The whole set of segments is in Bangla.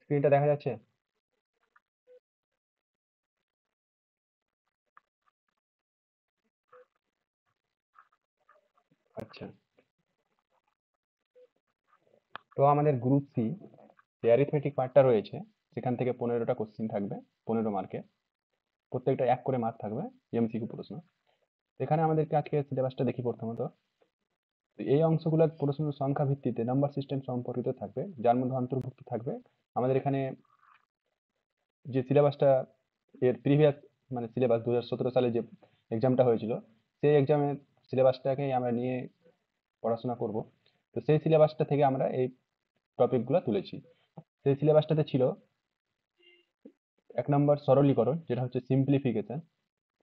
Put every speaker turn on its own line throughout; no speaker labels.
স্ক্রিনটা দেখা যাচ্ছে? আচ্ছা, তো আমাদের গ্রুপ সি যে অ্যারিথমেটিক পার্টটা রয়েছে, সেখান থেকে 15টা কোশ্চিন থাকবে, 15 মার্কে, প্রত্যেকটা 1 করে মার্ক থাকবে, এমসিকিউ প্রশ্ন। এখানে আমাদেরকে আজকে সিলেবাসটা দেখি প্রথমত। তো এই অংশগুলোর প্রশ্নের সংখ্যা ভিত্তিতে নাম্বার সিস্টেম সম্পর্কিত থাকবে, যার মধ্যে অন্তর্ভুক্ত থাকবে আমাদের এখানে যে সিলেবাসটা, এর প্রিভিয়াস মানে সিলেবাস 2017 সালে যে এক্সামটা হয়েছিল, সেই এক্সামের সিলেবাসটাকেই আমরা নিয়ে পড়াশোনা করব। তো সেই সিলেবাসটা থেকে আমরা এই টপিকগুলো তুলেছি। সেই সিলেবাসটাতে ছিল 1 নম্বর সরলীকরণ, যেটা হচ্ছে সিম্পলিফিকেশন।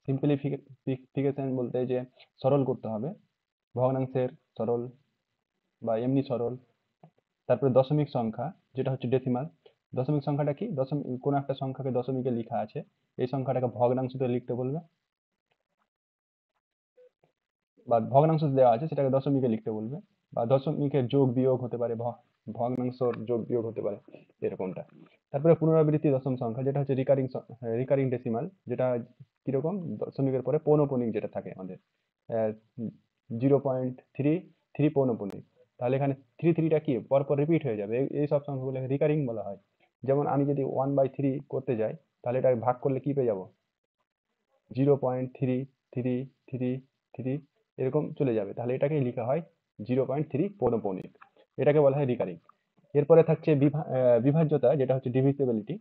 সিম্পলিফিকেশন বলতে যে সরল করতে হবে, ভগ্নাংশের সরল বা এমনি সরল। তারপরে দশমিক সংখ্যা, যেটা হচ্ছে ডেসিমাল। দশমিক সংখ্যাটা কি? দশমিক, কোনো একটা সংখ্যাকে দশমিকে লেখা আছে, এই সংখ্যাটাকে ভগ্নাংশতে লিখতে বলবে, বা ভগ্নাংশ দেওয়া আছে সেটাকে দশমিকে লিখতে বলবে, বা দশমিকের যোগ বিয়োগ হতে পারে, ভগ্নাংশর যোগ বিয়োগ হতে পারে, এরকমটা। তারপরে পুনরাবৃত্তি দশম সংখ্যা, যেটা হচ্ছে রিকারিং ডেসিমাল, যেটা কিরকম, দশমিকের পরে পৌনঃপুনিক যেটা থাকে আমাদের, 0.3 থ্রি পৌনঃপুনিক। তাহলে এখানে থ্রি থ্রিটা কি পরপর রিপিট হয়ে যাবে, এই সব সংখ্যাগুলোকে রিকারিং বলা হয়। যেমন আমি যদি 1/3 করতে যাই, তাহলে এটা ভাগ করলে কি পেয়ে যাবো, 0.333 এরকম চলে যাবে, তাহলে এটাকেই লেখা হয় 0.3 পৌনঃপুনিক। এটাকে বলা হয় রিকারিং। এরপরে থাকছে বিভাজ্যতা, যেটা হচ্ছে ডিভিসিবিলিটি।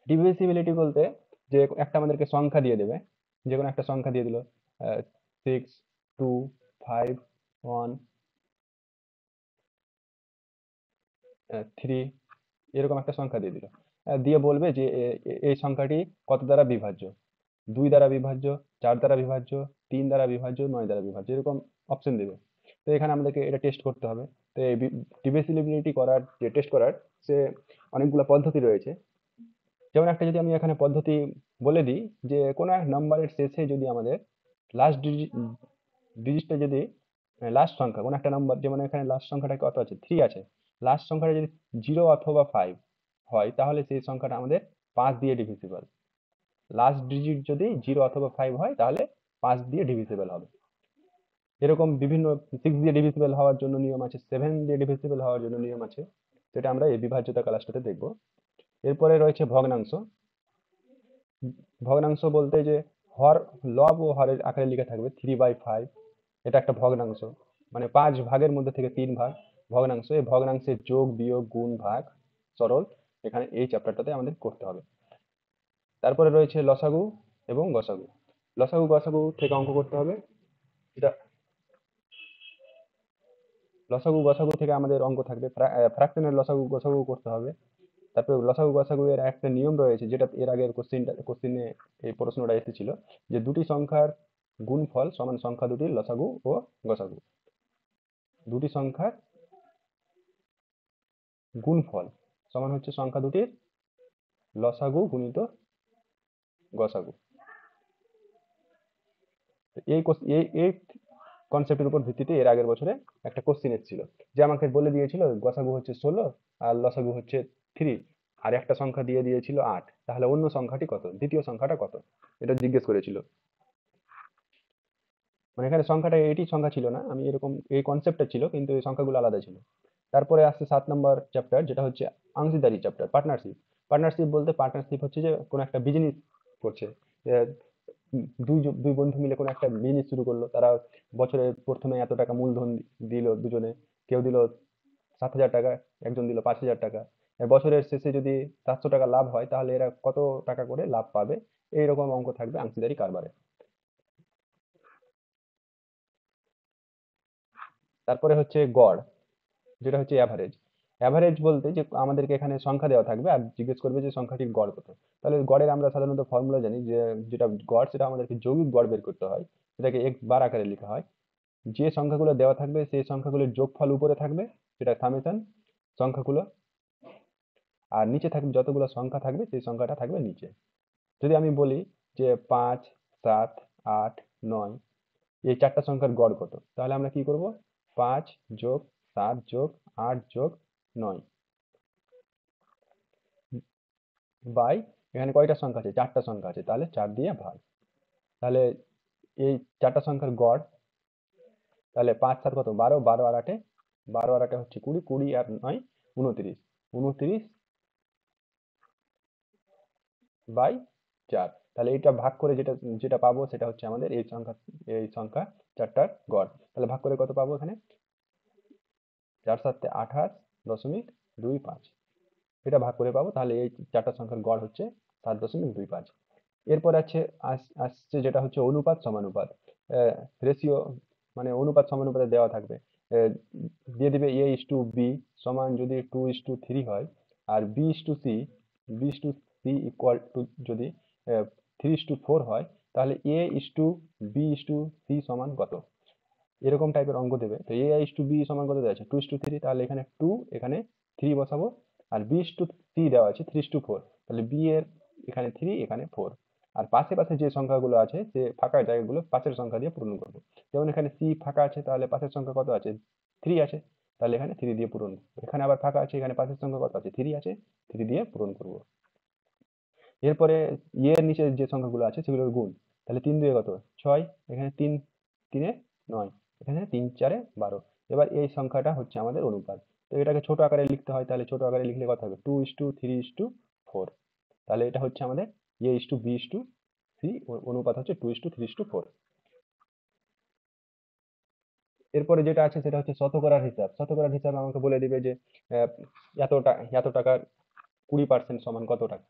ডিভিসিবিলিটি বলতে যে একটা আমাদেরকে সংখ্যা দিয়ে দেবে, যে কোনো একটা সংখ্যা দিয়ে দিল, 6, 2, 5, 1, 3, এরকম একটা সংখ্যা দিয়ে দিল। দিয়ে বলবে যে এই সংখ্যাটি কত দ্বারা বিভাজ্য, 2 দ্বারা বিভাজ্য, 4 দ্বারা বিভাজ্য, 3 দ্বারা বিভাজ্য, 9 দ্বারা বিভাজ্য, এরকম অপশন দেবে। তো এখানে আমাদেরকে এটা টেস্ট করতে হবে। তো এই ডিভিসিবিলিটি করার, যে টেস্ট করার, সে অনেকগুলো পদ্ধতি রয়েছে। যেমন একটা যদি আমি এখানে পদ্ধতি বলে দিই, যে কোনো এক নাম্বারের শেষে যদি আমাদের লাস্ট ডিজিটটা যদি, লাস্ট সংখ্যা কোনো একটা নাম্বার, যেমন এখানে লাস্ট সংখ্যাটা কত আছে, 3 আছে, লাস্ট সংখ্যাটা যদি 0 অথবা 5 হয়, তাহলে সেই সংখ্যাটা আমাদের 5 দিয়ে ডিভিসিবল। লাস্ট ডিজিট যদি 0 অথবা 5 হয়, তাহলে 5 দিয়ে ডিভিসিবল হবে। এরকম বিভিন্ন, 6 দিয়ে ডিভিসিবল হওয়ার জন্য নিয়ম আছে, 7 দিয়ে ডিভিসিবল হওয়ার জন্য নিয়ম আছে, যেটা আমরা এই বিভাজ্যতা ক্লাসটাতে দেখবো। এরপরে রয়েছে ভগ্নাংশ। ভগ্নাংশ বলতে যে হর, লব ও হরের আকারে লেখা থাকবে 3/5, এটা একটা ভগ্নাংশ, মানে 5 ভাগের মধ্যে থেকে 3 ভাগ ভগ্নাংশ। এই ভগ্নাংশের যোগ বিয়োগ গুণ ভাগ সরল, এখানে এই চ্যাপ্টারটাতে আমাদের করতে হবে। তারপরে রয়েছে লসাগু এবং গসাগু। লসাগু গসাগু থেকে অঙ্ক করতে হবে। এটা লসাগু গসাগু থেকে আমাদের অঙ্ক থাকবে, ফ্র্যাকশনের লসাগু গসাগু করতে হবে। তারপরে লসাগু গসাগু এর একটা নিয়ম রয়েছে, যেটা এর আগের কোশ্চিনে এই প্রশ্নটা এসেছিল, যে দুটি সংখ্যার গুণফল সমান সংখ্যা দুটির লসাগু ও গসাগু। দুটি সংখ্যার গুণফল সমান হচ্ছে সংখ্যা দুটির লসাগু গুণিত গসাগু। তো এই কনসেপ্টের উপর ভিত্তিতে এর আগের বছরে একটা কোশ্চিন এসেছিল, যে আমাকে বলে দিয়েছিল গসাগু হচ্ছে 16 আর লসাগু হচ্ছে 3, আর একটা সংখ্যা দিয়ে দিয়েছিল 8, তাহলে অন্য সংখ্যাটি কত, দ্বিতীয় সংখ্যাটা কত, এটা জিজ্ঞেস করেছিল। মানে এখানে সংখ্যাটা এটি সংখ্যা ছিল না, আমি এরকম এই কনসেপ্টটা ছিল, কিন্তু এই সংখ্যাগুলো আলাদা ছিল। তারপরে আসছে 7 নম্বর চ্যাপ্টার, যেটা হচ্ছে অংশীদারি চ্যাপ্টার, পার্টনারশিপ। পার্টনারশিপ বলতে, পার্টনারশিপ হচ্ছে যে কোনো একটা বিজনেস করছে, আহ, দুই দুই বন্ধু মিলে কোনো একটা বিজনেস শুরু করলো, তারা বছরের প্রথমে এত টাকা মূলধন দিল দুজনে, কেউ দিল 7,000 টাকা, একজন দিল 5,000 টাকা। বছরের শেষে যদি 700 টাকা লাভ হয়, তাহলে এরা কত টাকা করে লাভ পাবে, এইরকম অঙ্ক থাকবে অংশীদারি কারবারে। তারপরে হচ্ছে গড়, যেটা হচ্ছে অ্যাভারেজ। অ্যাভারেজ বলতে যে আমাদেরকে এখানে সংখ্যা দেওয়া থাকবে, আর জিজ্ঞেস করবে যে সংখ্যাটির গড় কত। তাহলে গড়ের আমরা সাধারণত ফর্মুলা জানি, যে যেটা গড় সেটা আমাদেরকে যৌগিক গড় বের করতে হয়, সেটাকে এক বার আকারে লেখা হয়। যে সংখ্যাগুলো দেওয়া থাকবে সেই সংখ্যাগুলোর যোগফল উপরে থাকবে, সেটা সামেশন সংখ্যাগুলো, আর নিচে থাকবে যতগুলো সংখ্যা থাকবে সেই সংখ্যাটা থাকবে নিচে। যদি আমি বলি যে 5, 7, 8, 9, এই চারটা সংখ্যার গড় কত, তাহলে আমরা কি করব, 5 যোগ 7 যোগ 8 যোগ 9 বাই এখানে কয়টা সংখ্যা আছে, 4টা সংখ্যা আছে, তাহলে 4 দিয়ে ভাগ। তাহলে এই 4টা সংখ্যার গড়, তাহলে 5 7 কত, 12, 12 আর 8 12 আর 8 হচ্ছে 20, 20 আর 9 29, 29 বাই 4। তাহলে এটা ভাগ করে যেটা যেটা পাবো সেটা হচ্ছে আমাদের এই সংখ্যা 4টার গড়। তাহলে ভাগ করে কত পাবো এখানে, 4 7 28.25, এটা ভাগ করে পাবো। তাহলে এই 4টা সংখ্যার গড় হচ্ছে 7.25। এরপর আসছে যেটা হচ্ছে অনুপাত সমানুপাত, রেশিও, মানে অনুপাত সমানুপাতে দেওয়া থাকবে। আহ, দিয়ে দিবে a:b সমান যদি 2:3 হয়, আর b:c ইকুয়াল টু যদি 3:4 হয়, তাহলে a:b:c সমান কত, এরকম টাইপের অঙ্ক দেবে। তো a:b সমান কত দেওয়া আছে, 2:3, তাহলে এখানে 2, এখানে 3 বসাবো। আর b:c দেওয়া আছে 3:4, তাহলে b এর এখানে 3, এখানে 4। আর পাশে পাশে যে সংখ্যাগুলো আছে, সে ফাঁকা জায়গাগুলো পাশের সংখ্যা দিয়ে পূরণ করবো। যেমন এখানে c ফাঁকা আছে, তাহলে পাশের সংখ্যা কত আছে, 3 আছে, তাহলে এখানে 3 দিয়ে পূরণ। এখানে আবার ফাঁকা আছে, এখানে পাশের সংখ্যা কত আছে, 3 আছে, 3 দিয়ে পূরণ করব। এরপরে এর নিচে যে সংখ্যাগুলো আছে সেগুলোর গুণ, তাহলে 3 2 কত, 6, এখানে 3 3 9, এখানে 3 4 12। এবার এই সংখ্যাটা হচ্ছে আমাদের অনুপাত। তো এটাকে ছোট আকারে লিখতে হয়, তাহলে ছোট আকারে লিখলে কত হবে, 2:3:4। তাহলে এটা হচ্ছে আমাদের a:b:c, অনুপাত হচ্ছে 2:3:4। এরপরে যেটা আছে সেটা হচ্ছে শতকরার হিসাব। শতকরার হিসাব আমাকে বলে দিবে যে আহ, এত টাকার 20% সমান কত টাকা।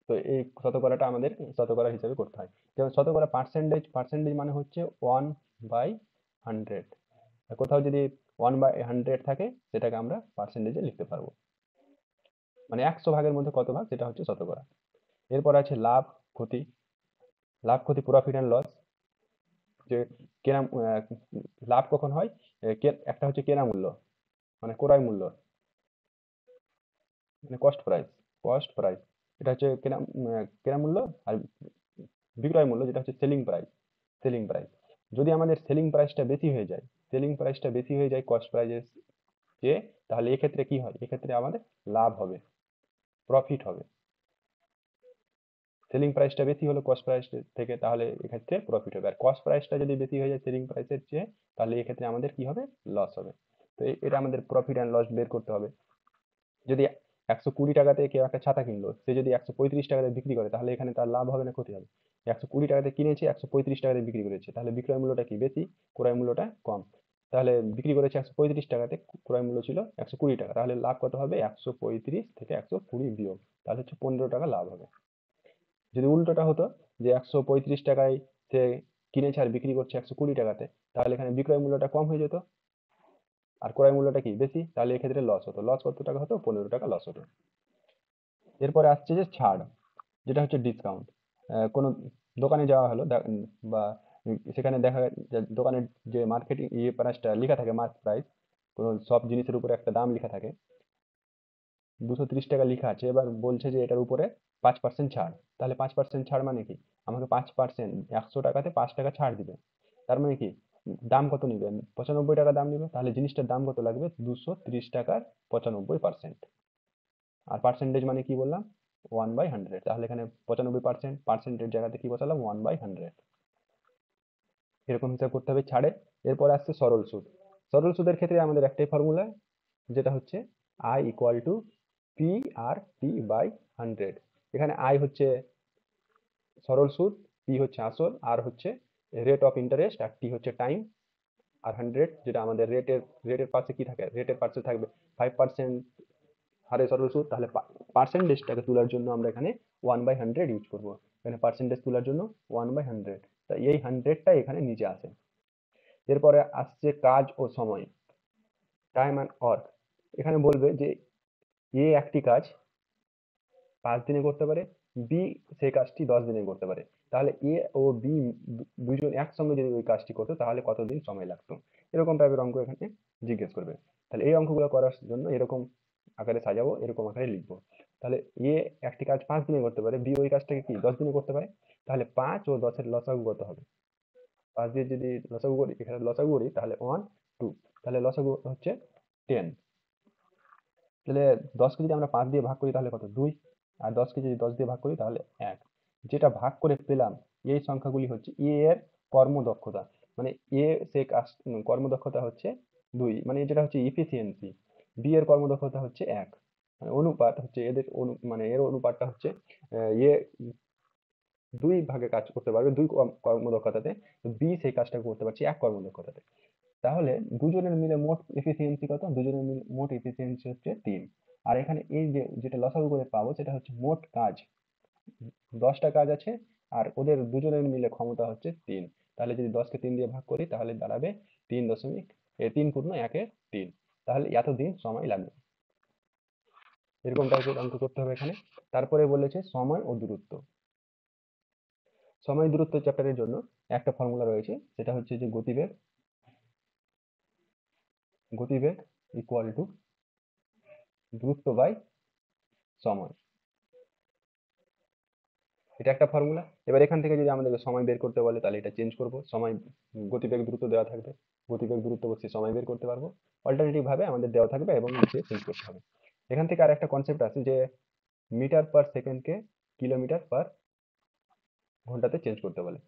তো এই শতকরাটা আমাদের শতকরা হিসেবে করতে হয়। যেমন শতকরা পার্সেন্টেজ, পার্সেন্টেজ মানে হচ্ছে 1/100। কোথাও যদি 1/100 থাকে, সেটাকে আমরা পার্সেন্টেজে লিখতে পারবো, মানে 100 ভাগের মধ্যে কত ভাগ, সেটা হচ্ছে শতকরা। এরপর আছে লাভ ক্ষতি। লাভ ক্ষতি, প্রফিট অ্যান্ড লস, যে কেনা লাভ কখন হয়, একটা হচ্ছে কেনা মূল্য, মানে ক্রয় মূল্য, মানে কস্ট প্রাইস, এটা হচ্ছে কেনা মূল্য। আর বিক্রয় মূল্য যেটা হচ্ছে সেলিং প্রাইস। যদি আমাদের সেলিং প্রাইসটা বেশি হয়ে যায় কস্ট প্রাইসের চেয়ে, তাহলে এক্ষেত্রে কি হয়, এক্ষেত্রে আমাদের লাভ হবে, প্রফিট হবে। সেলিং প্রাইসটা বেশি হলো কস্ট প্রাইস থেকে, তাহলে এক্ষেত্রে প্রফিট হবে। আর কস্ট প্রাইসটা যদি বেশি হয়ে যায় সেলিং প্রাইসের চেয়ে, তাহলে এক্ষেত্রে আমাদের কি হবে, লস হবে। তো এটা আমাদের প্রফিট অ্যান্ড লস বের করতে হবে। যদি 120 টাকাতে কেউ একটা ছাতা কিনলো, সে যদি 135 টাকাতে বিক্রি করে, তাহলে এখানে তার লাভ হবে না ক্ষতি হবে। 120 টাকাতে কিনেছে, 135 টাকাতে বিক্রি করেছে, তাহলে বিক্রয় মূল্যটা কি বেশি, ক্রয় মূল্যটা কম। তাহলে বিক্রি করেছে 135 টাকাতে, ক্রয় মূল্য ছিল 120 টাকা, তাহলে লাভ কত হবে, 135 থেকে 120 বিয়োগ, তাহলে হচ্ছে 15 টাকা লাভ হবে। যদি উল্টোটা হতো, যে 135 টাকায় সে কিনেছে আর বিক্রি করছে 120 টাকাতে, তাহলে এখানে বিক্রয় মূল্যটা কম হয়ে যেত, আর ক্রয় মূল্যটা কি বেশি, তাহলে এক্ষেত্রে লস হতো। লস কত টাকা হতো, 15 টাকা লস হতো। এরপরে আসছে যে ছাড়, যেটা হচ্ছে ডিসকাউন্ট। কোনো দোকানে যাওয়া হলো, বা সেখানে দেখা যায় দোকানের যে মার্কেটিং প্রাইসটা লেখা থাকে, মার্ক প্রাইস, কোনো সব জিনিসের উপরে একটা দাম লেখা থাকে, 230 টাকা লেখা আছে, এবার বলছে যে এটার উপরে 5% ছাড়। তাহলে 5% ছাড় মানে কি, আমাকে 5%, 100 টাকাতে 5 টাকা ছাড় দিবে। তার মানে কি, দাম কত নিবে, 95 টাকা দাম নিবে, তাহলে জিনিসটার দাম কত লাগবে, 230 টাকার 95%। আর পার্সেন্টেজ মানে কি বললাম, 1/100, তাহলে এখানে 95%, পার্সেন্টের জায়গাতে কি বসালাম, 1/100। এরকম হিসাব করতে হবে ছাড়ে। এরপর আসছে সরল সুদ। সরল সুদের ক্ষেত্রে আমাদের একটাই ফর্মুলা, যেটা হচ্ছে I = P/T/100। এখানে আই হচ্ছে সরল সুদ, পি হচ্ছে আসল, আর হচ্ছে রেট অফ ইন্টারেস্ট, আর টি হচ্ছে টাইম, আর 100 যেটা আমাদের রেটের পাশে কি থাকে, রেটের পাশে থাকবে 5% হারে সরল সুদ। তাহলে পার্সেন্টেজটাকে তোলার জন্য আমরা এখানে 1/100 ইউজ করবো। এখানে পার্সেন্টেজ তোলার জন্য 1/100, তাই এই 100টা এখানে নিচে আসে। এরপরে আসছে কাজ ও সময়, টাইম অ্যান্ড ওয়ার্ক। এখানে বলবে যে একটি কাজ 5 দিনে করতে পারে, বি সেই কাজটি 10 দিনে করতে পারে। তাহলে ও বি দুজন একসঙ্গে যদি ওই কাজটি করতো, তাহলে কতদিন সময় লাগতো, এরকম টাইপের অঙ্ক এখানে জিজ্ঞেস করবে। তাহলে এই অঙ্কগুলো করার জন্য এরকম আকারে সাজাবো, এরকম আকারে লিখবো। তাহলে একটি কাজ 5 দিনে করতে পারে, বি ওই কাজটাকে কি 10 দিনে করতে পারে। তাহলে 5 ও 10-এর লসাগু কত হবে, 5 দিয়ে যদি লসাগু করি, এখানে লসাগু করি, তাহলে 1 2, তাহলে লসাগু হচ্ছে 10। তাহলে 10কে যদি আমরা 5 দিয়ে ভাগ করি তাহলে কত? 2। আর 10কে যদি 10 দিয়ে ভাগ করি তাহলে 1। যেটা ভাগ করে পেলাম এই সংখ্যাগুলি হচ্ছে এ এর কর্মদক্ষতা। মানে এ সে কাজ কর্মদক্ষতা হচ্ছে 2, মানে যেটা হচ্ছে ইফিসিয়েন্সি। বি এর কর্মদক্ষতা হচ্ছে 1। মানে অনুপাত হচ্ছে এদের মানে এর অনুপাতটা হচ্ছে এ 2 ভাগে কাজ করতে পারবে 2 কর্মদক্ষতাতে, বি সেই কাজটা করতে পারছে 1 কর্মদক্ষতাতে। তাহলে দুজনের মিলে মোট এফিসিয়েন্সি কত? দুজনের মিলে মোট এফিসিয়েন্সি হচ্ছে 3। আর এখানে এই যে যেটা লসাগু করে পাবো সেটা হচ্ছে মোট কাজ। 10টা কাজ আছে আর ওদের দুজনের মিলে ক্ষমতা হচ্ছে 3। তাহলে যদি 10কে 3 দিয়ে ভাগ করি তাহলে দাঁড়াবে 3 তাহলে এতদিন সময় লাগবে। এরকম টাইপের অঙ্ক করতে হবে এখানে। তারপরে বলেছে সময় ও দূরত্ব। সময় দূরত্ব চ্যাপ্টারের জন্য একটা ফর্মুলা রয়েছে, সেটা হচ্ছে যে গতিবেগ ইকুয়াল টু দূরত্ব বাই সময়। এটা একটা ফর্মুলা। এবার এখান থেকে যদি আমাদেরকে সময় বের করতে বলে তাহলে এটা চেঞ্জ করব। সময় গতিবেগ দ্রুত দেওয়া থাকবে, গতিবেগ দ্রুত বসে সময় বের করতে পারবো। অল্টারনেটিভ ভাবে আমাদের দেওয়া থাকবে এবং নিচে চেঞ্জ করতে হবে। এখান থেকে আর একটা কনসেপ্ট আছে যে মিটার পার সেকেন্ডকে কিলোমিটার পার ঘন্টাতে চেঞ্জ করতে বলে।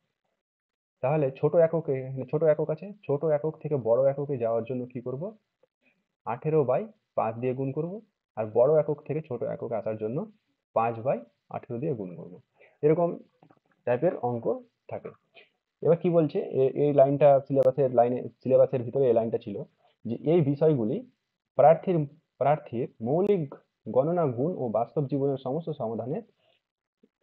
তাহলে ছোট এককে, এখানে ছোট একক আছে, ছোট একক থেকে বড় এককে যাওয়ার জন্য কি করব? 18/5 দিয়ে গুণ করব। আর বড় একক থেকে ছোট একক আসার জন্য 5/18 দিয়ে গুণ করব। এরকম টাইপের অঙ্ক থাকে। এবার কি বলছে, এই লাইনটা সিলেবাসের ভিতরে এই লাইনটা ছিল যে এই বিষয়গুলি প্রার্থীর প্রার্থীর মৌলিক গণনা, গুণ ও বাস্তব জীবনের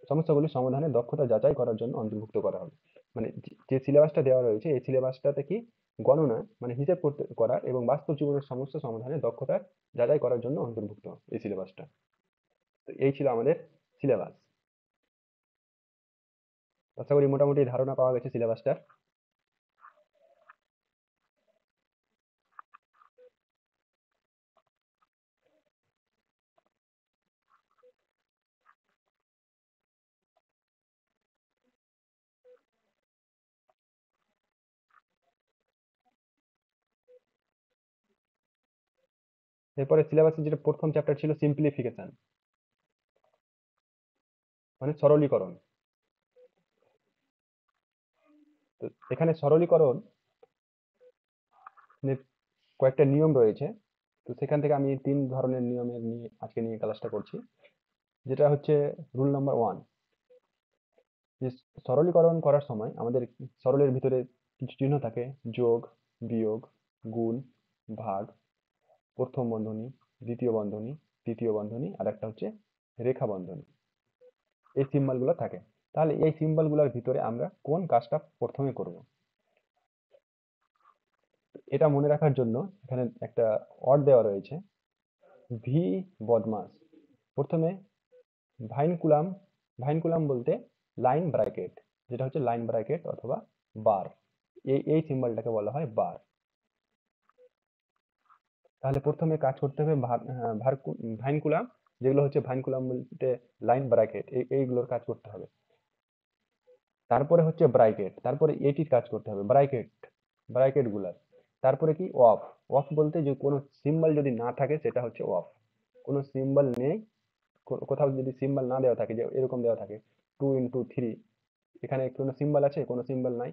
সমস্যাগুলি সমাধানে দক্ষতা যাচাই করার জন্য অন্তর্ভুক্ত করা হবে। মানে যে সিলেবাসটা দেওয়া রয়েছে এই সিলেবাসটাতে কি গণনা মানে হিসাব করতে করার এবং বাস্তব জীবনের সমস্যা সমাধানে দক্ষতা যাচাই করার জন্য অন্তর্ভুক্ত এই সিলেবাসটা। তো এই ছিল আমাদের সিলেবাস। আশা করি মোটামুটি ধারণা পাওয়া গেছে সিলেবাসটার। এরপরে সিলেবাসের যেটা প্রথম চ্যাপ্টার ছিল সিম্পলিফিকেশন, মানে সরলীকরণ। তো এখানে সরলীকরণ কয়েকটা নিয়ম রয়েছে। তো সেখান থেকে আমি 3 ধরনের নিয়মের নিয়ে আজকে নিয়ে ক্লাসটা করছি। যেটা হচ্ছে রুল নাম্বার 1, যে সরলীকরণ করার সময় আমাদের সরলের ভিতরে কিছু চিহ্ন থাকে: যোগ, বিয়োগ, গুণ, ভাগ, প্রথম বন্ধনী, দ্বিতীয় বন্ধনী, তৃতীয় বন্ধনী, আর একটা হচ্ছে রেখা বন্ধনী। এই সিম্বল গুলো থাকে। তাহলে এই সিম্বল গুলোর ভিতরে আমরা কোন কাজটা প্রথমে করব, এটা মনে রাখার জন্য এখানে একটা ওয়ার্ড দেওয়া রয়েছে, ভি বদমাস। প্রথমে ভাইনকুলাম, ভাইনকুলাম বলতে লাইন ব্র্যাকেট, যেটা হচ্ছে লাইন ব্র্যাকেট অথবা বার। এই সিম্বলটাকে বলা হয় বার। তাহলে প্রথমে কাজ করতে হবে ভাইনকুলাম, যেগুলো হচ্ছে ভাইনকুলাম বলতে লাইন ব্র্যাকেট, এইগুলোর কাজ করতে হবে। তারপরে হচ্ছে ব্র্যাকেট, তারপরে এটির কাজ করতে হবে, ব্র্যাকেট, ব্র্যাকেট গুলার। তারপরে কি অফ, অফ বলতে যে কোনো সিম্বল যদি না থাকে সেটা হচ্ছে অফ। কোনো সিম্বল নেই, কোথাও যদি সিম্বল না দেওয়া থাকে, যে এরকম দেওয়া থাকে 2 × 3, এখানে কোনো সিম্বল আছে, কোনো সিম্বল নাই,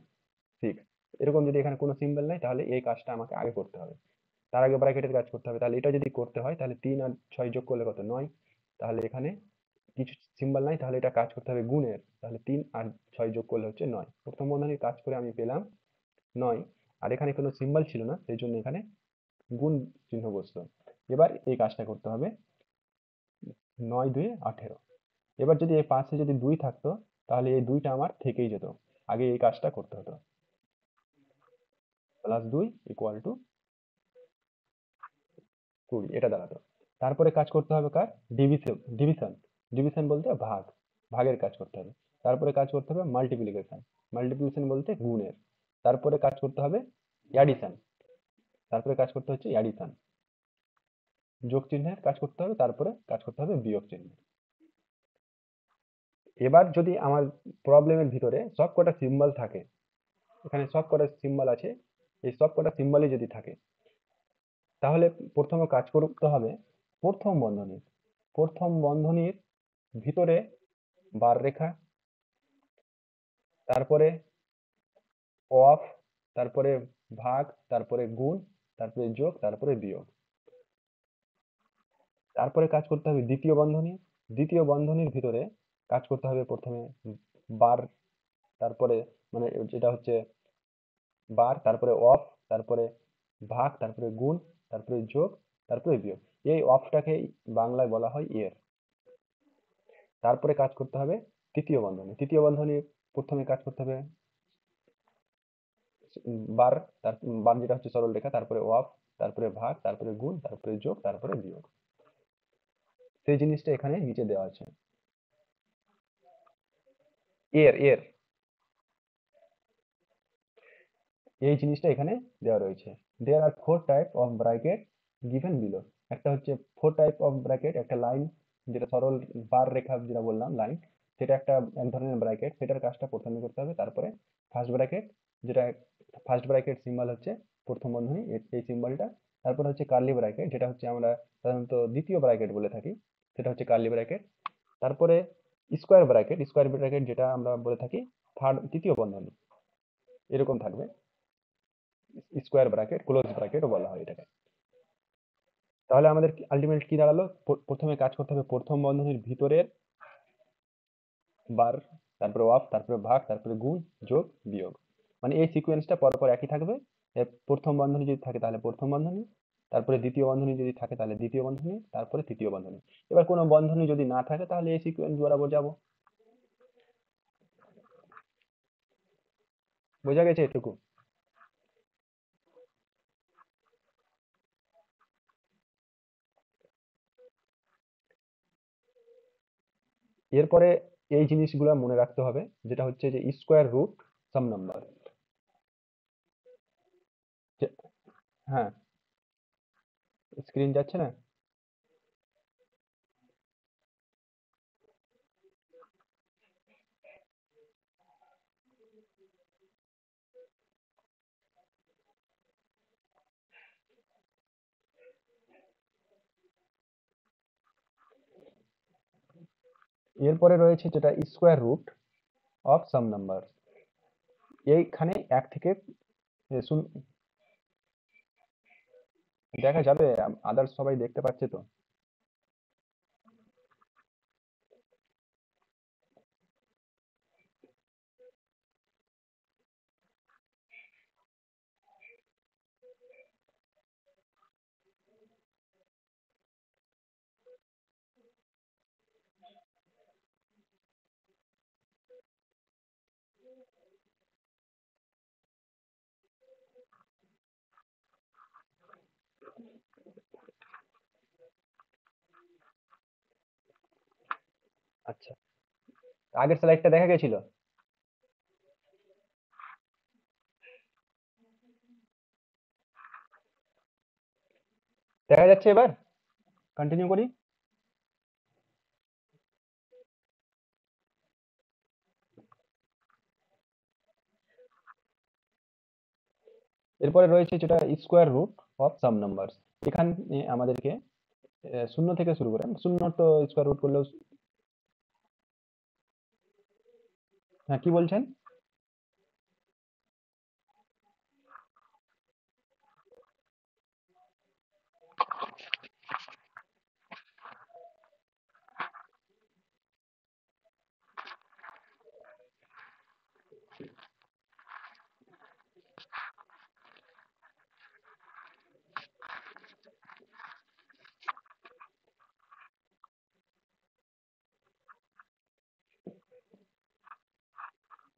6, এরকম যদি এখানে কোনো সিম্বল নাই তাহলে এই কাজটা আমাকে আগে করতে হবে। তার আগে ব্র্যাকেটের কাজ করতে হবে। তাহলে এটা যদি করতে হয় তাহলে 3 আর 6 যোগ করলে কত? 9। তাহলে এখানে কিছু সিম্বল নাই, তাহলে এটা কাজ করতে হবে গুণের। তাহলে 3 আর 6 যোগ করলে হচ্ছে 9। প্রথম বন্ধনীর কাজ করে আমি পেলাম 9। আর এখানে কোনো সিম্বল ছিল না, সেই জন্য এখানে গুণ চিহ্ন বসলো। এবার এই কাজটা করতে হবে, 9×2 = 18। এবার যদি এই পাশে যদি 2 থাকতো তাহলে এই 2টা আমার থেকেই যেত, আগে এই কাজটা করতে হতো। +2 = 20, এটা দাঁড়াতো। তারপরে কাজ করতে হবে কার? ডিভিশন, ডিভিশন, ডিভিশন বলতে ভাগ, ভাগের কাজ করতে হবে। তারপরে কাজ করতে হবে মাল্টিপ্লিকেশন, মাল্টিপ্লিকেশন বলতে গুণের। তারপরে কাজ করতে হবে অ্যাডিশন, তারপরে কাজ করতে হচ্ছে অ্যাডিশন, যোগ চিহ্নের কাজ করতে হবে। তারপরে কাজ করতে হবে বিয়োগ চিহ্ন। এবার যদি আমার প্রবলেমের ভিতরে সব কটা সিম্বল থাকে, এখানে সব কটা সিম্বল আছে, এই সব কটা সিম্বলই যদি থাকে তাহলে প্রথমে কাজ করতে হবে প্রথম বন্ধনীর। প্রথম বন্ধনীর ভিতরে বার রেখা, তারপরে অফ, তারপরে ভাগ, তারপরে গুণ, তারপরে যোগ, তারপরে বিয়োগ। তারপরে কাজ করতে হবে দ্বিতীয় বন্ধনী। দ্বিতীয় বন্ধনীর ভিতরে কাজ করতে হবে প্রথমে বার, তারপরে মানে যেটা হচ্ছে বার, তারপরে অফ, তারপরে ভাগ, তারপরে গুণ, তারপরে যোগ, তারপরে বিয়োগ। এই অফটাকে বাংলায় বলা হয় এর। তারপরে কাজ করতে হবে তৃতীয় বন্ধনী। তৃতীয় বন্ধনী প্রথমে কাজ করতে হবে বার, তার বার যেটা হচ্ছে সরল রেখা, তারপরে অফ, তারপরে ভাগ, তারপরে গুণ, তারপরে যোগ, তারপরে বিয়োগ। সেই জিনিসটা এখানে নিচে দেওয়া আছে। এর এর এই জিনিসটা এখানে দেওয়া রয়েছে। There are four type of bracket given below. একটা হচ্ছে ফোর টাইপ অফ ব্র্যাকেট, একটা লাইন যেটা সরল বার রেখা যেটা বললাম লাইন, সেটা একটা এক ধরনের ব্র্যাকেট, সেটার কাজটা প্রথমে করতে হবে। তারপরে ফার্স্ট ব্র্যাকেট, যেটা ফার্স্ট ব্র্যাকেট সিম্বল হচ্ছে প্রথম বন্ধনী, এই সিম্বলটা। তারপর হচ্ছে কার্লি ব্র্যাকেট, যেটা হচ্ছে আমরা সাধারণত দ্বিতীয় ব্র্যাকেট বলে থাকি, সেটা হচ্ছে কার্লি ব্র্যাকেট। তারপরে স্কোয়ার ব্র্যাকেট, স্কোয়ার ব্র্যাকেট যেটা আমরা বলে থাকি তৃতীয় বন্ধনী, এরকম থাকবে। স্কোয়ার ব্র্যাকেট, ক্লোজ ব্র্যাকেটও বলা হয় এটাকে। তাহলে আমাদের আলটিমেট কি দাঁড়ালো? প্রথমে কাজ করতে হবে প্রথম বন্ধনীর ভিতরের বার, তারপরে অফ, তারপরে ভাগ, তারপরে গুণ, যোগ, বিয়োগ। মানে এই সিকোয়েন্সটা পরপর একই থাকবে। প্রথম বন্ধনী যদি থাকে তাহলে প্রথম বন্ধনী, তারপরে দ্বিতীয় বন্ধনী যদি থাকে তাহলে দ্বিতীয় বন্ধনী, তারপরে তৃতীয় বন্ধনী। এবার কোনো বন্ধনী যদি না থাকে তাহলে এই সিকোয়েন্স বরাবর যাবো। বোঝা গেছে এটুকু? এরপরে এই জিনিসগুলো মনে রাখতে হবে, যেটা হচ্ছে যে স্কোয়ার রুট সাম নাম্বার। হ্যাঁ, স্ক্রিন যাচ্ছে না? এরপরে রয়েছে যেটা square root of some number. এইখানে এক থেকে দেখা যাবে, আদার্স সবাই দেখতে পাচ্ছে তো? আচ্ছা, আগের স্লাইডটা দেখা গেছিল? দেখা যাচ্ছে এবার? কন্টিনিউ করি। এরপরে রয়েছে যেটা square root of some number. এখানে আমাদেরকে শূন্য থেকে শুরু করে, শূন্য তো স্কোয়ার রুট করলেও। হ্যাঁ, কি বলছেন?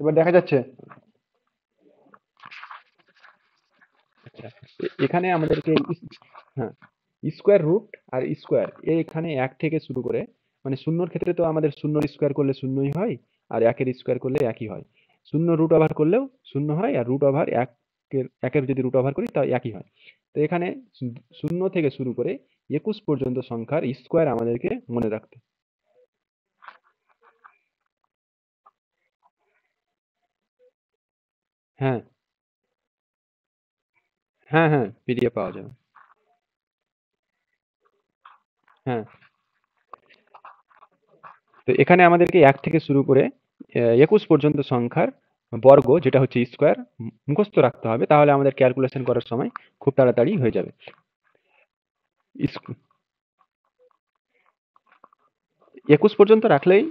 এবার দেখা যাচ্ছে? আচ্ছা, এখানে আমাদেরকে হ্যাঁ, স্কোয়ার রুট আর স্কোয়ার এখানে এক থেকে শুরু করে, মানে শূন্যর ক্ষেত্রে তো আমাদের শূন্য স্কোয়ার করলে শূন্যই হয়, আর একের স্কোয়ার করলে একই হয়। শূন্য রুট ওভার করলেও শূন্য হয়, আর রুট ওভার একের একের যদি রুট ওভার করি তাও একই হয়। তো এখানে শূন্য থেকে শুরু করে 21 পর্যন্ত সংখ্যার স্কোয়ার আমাদেরকে মনে রাখতে। হ্যাঁ, হ্যাঁ, হ্যাঁ, পিডিএফ পাওয়া যাবে। হ্যাঁ, তো এখানে আমাদেরকে ১ থেকে শুরু করে ২১ পর্যন্ত সংখ্যার বর্গ যেটা হচ্ছে স্কোয়ার মুখস্থ রাখতে হবে, তাহলে আমাদের ক্যালকুলেশন করার সময় খুব তাড়াতাড়ি হয়ে যাবে। ২১ পর্যন্ত রাখলেই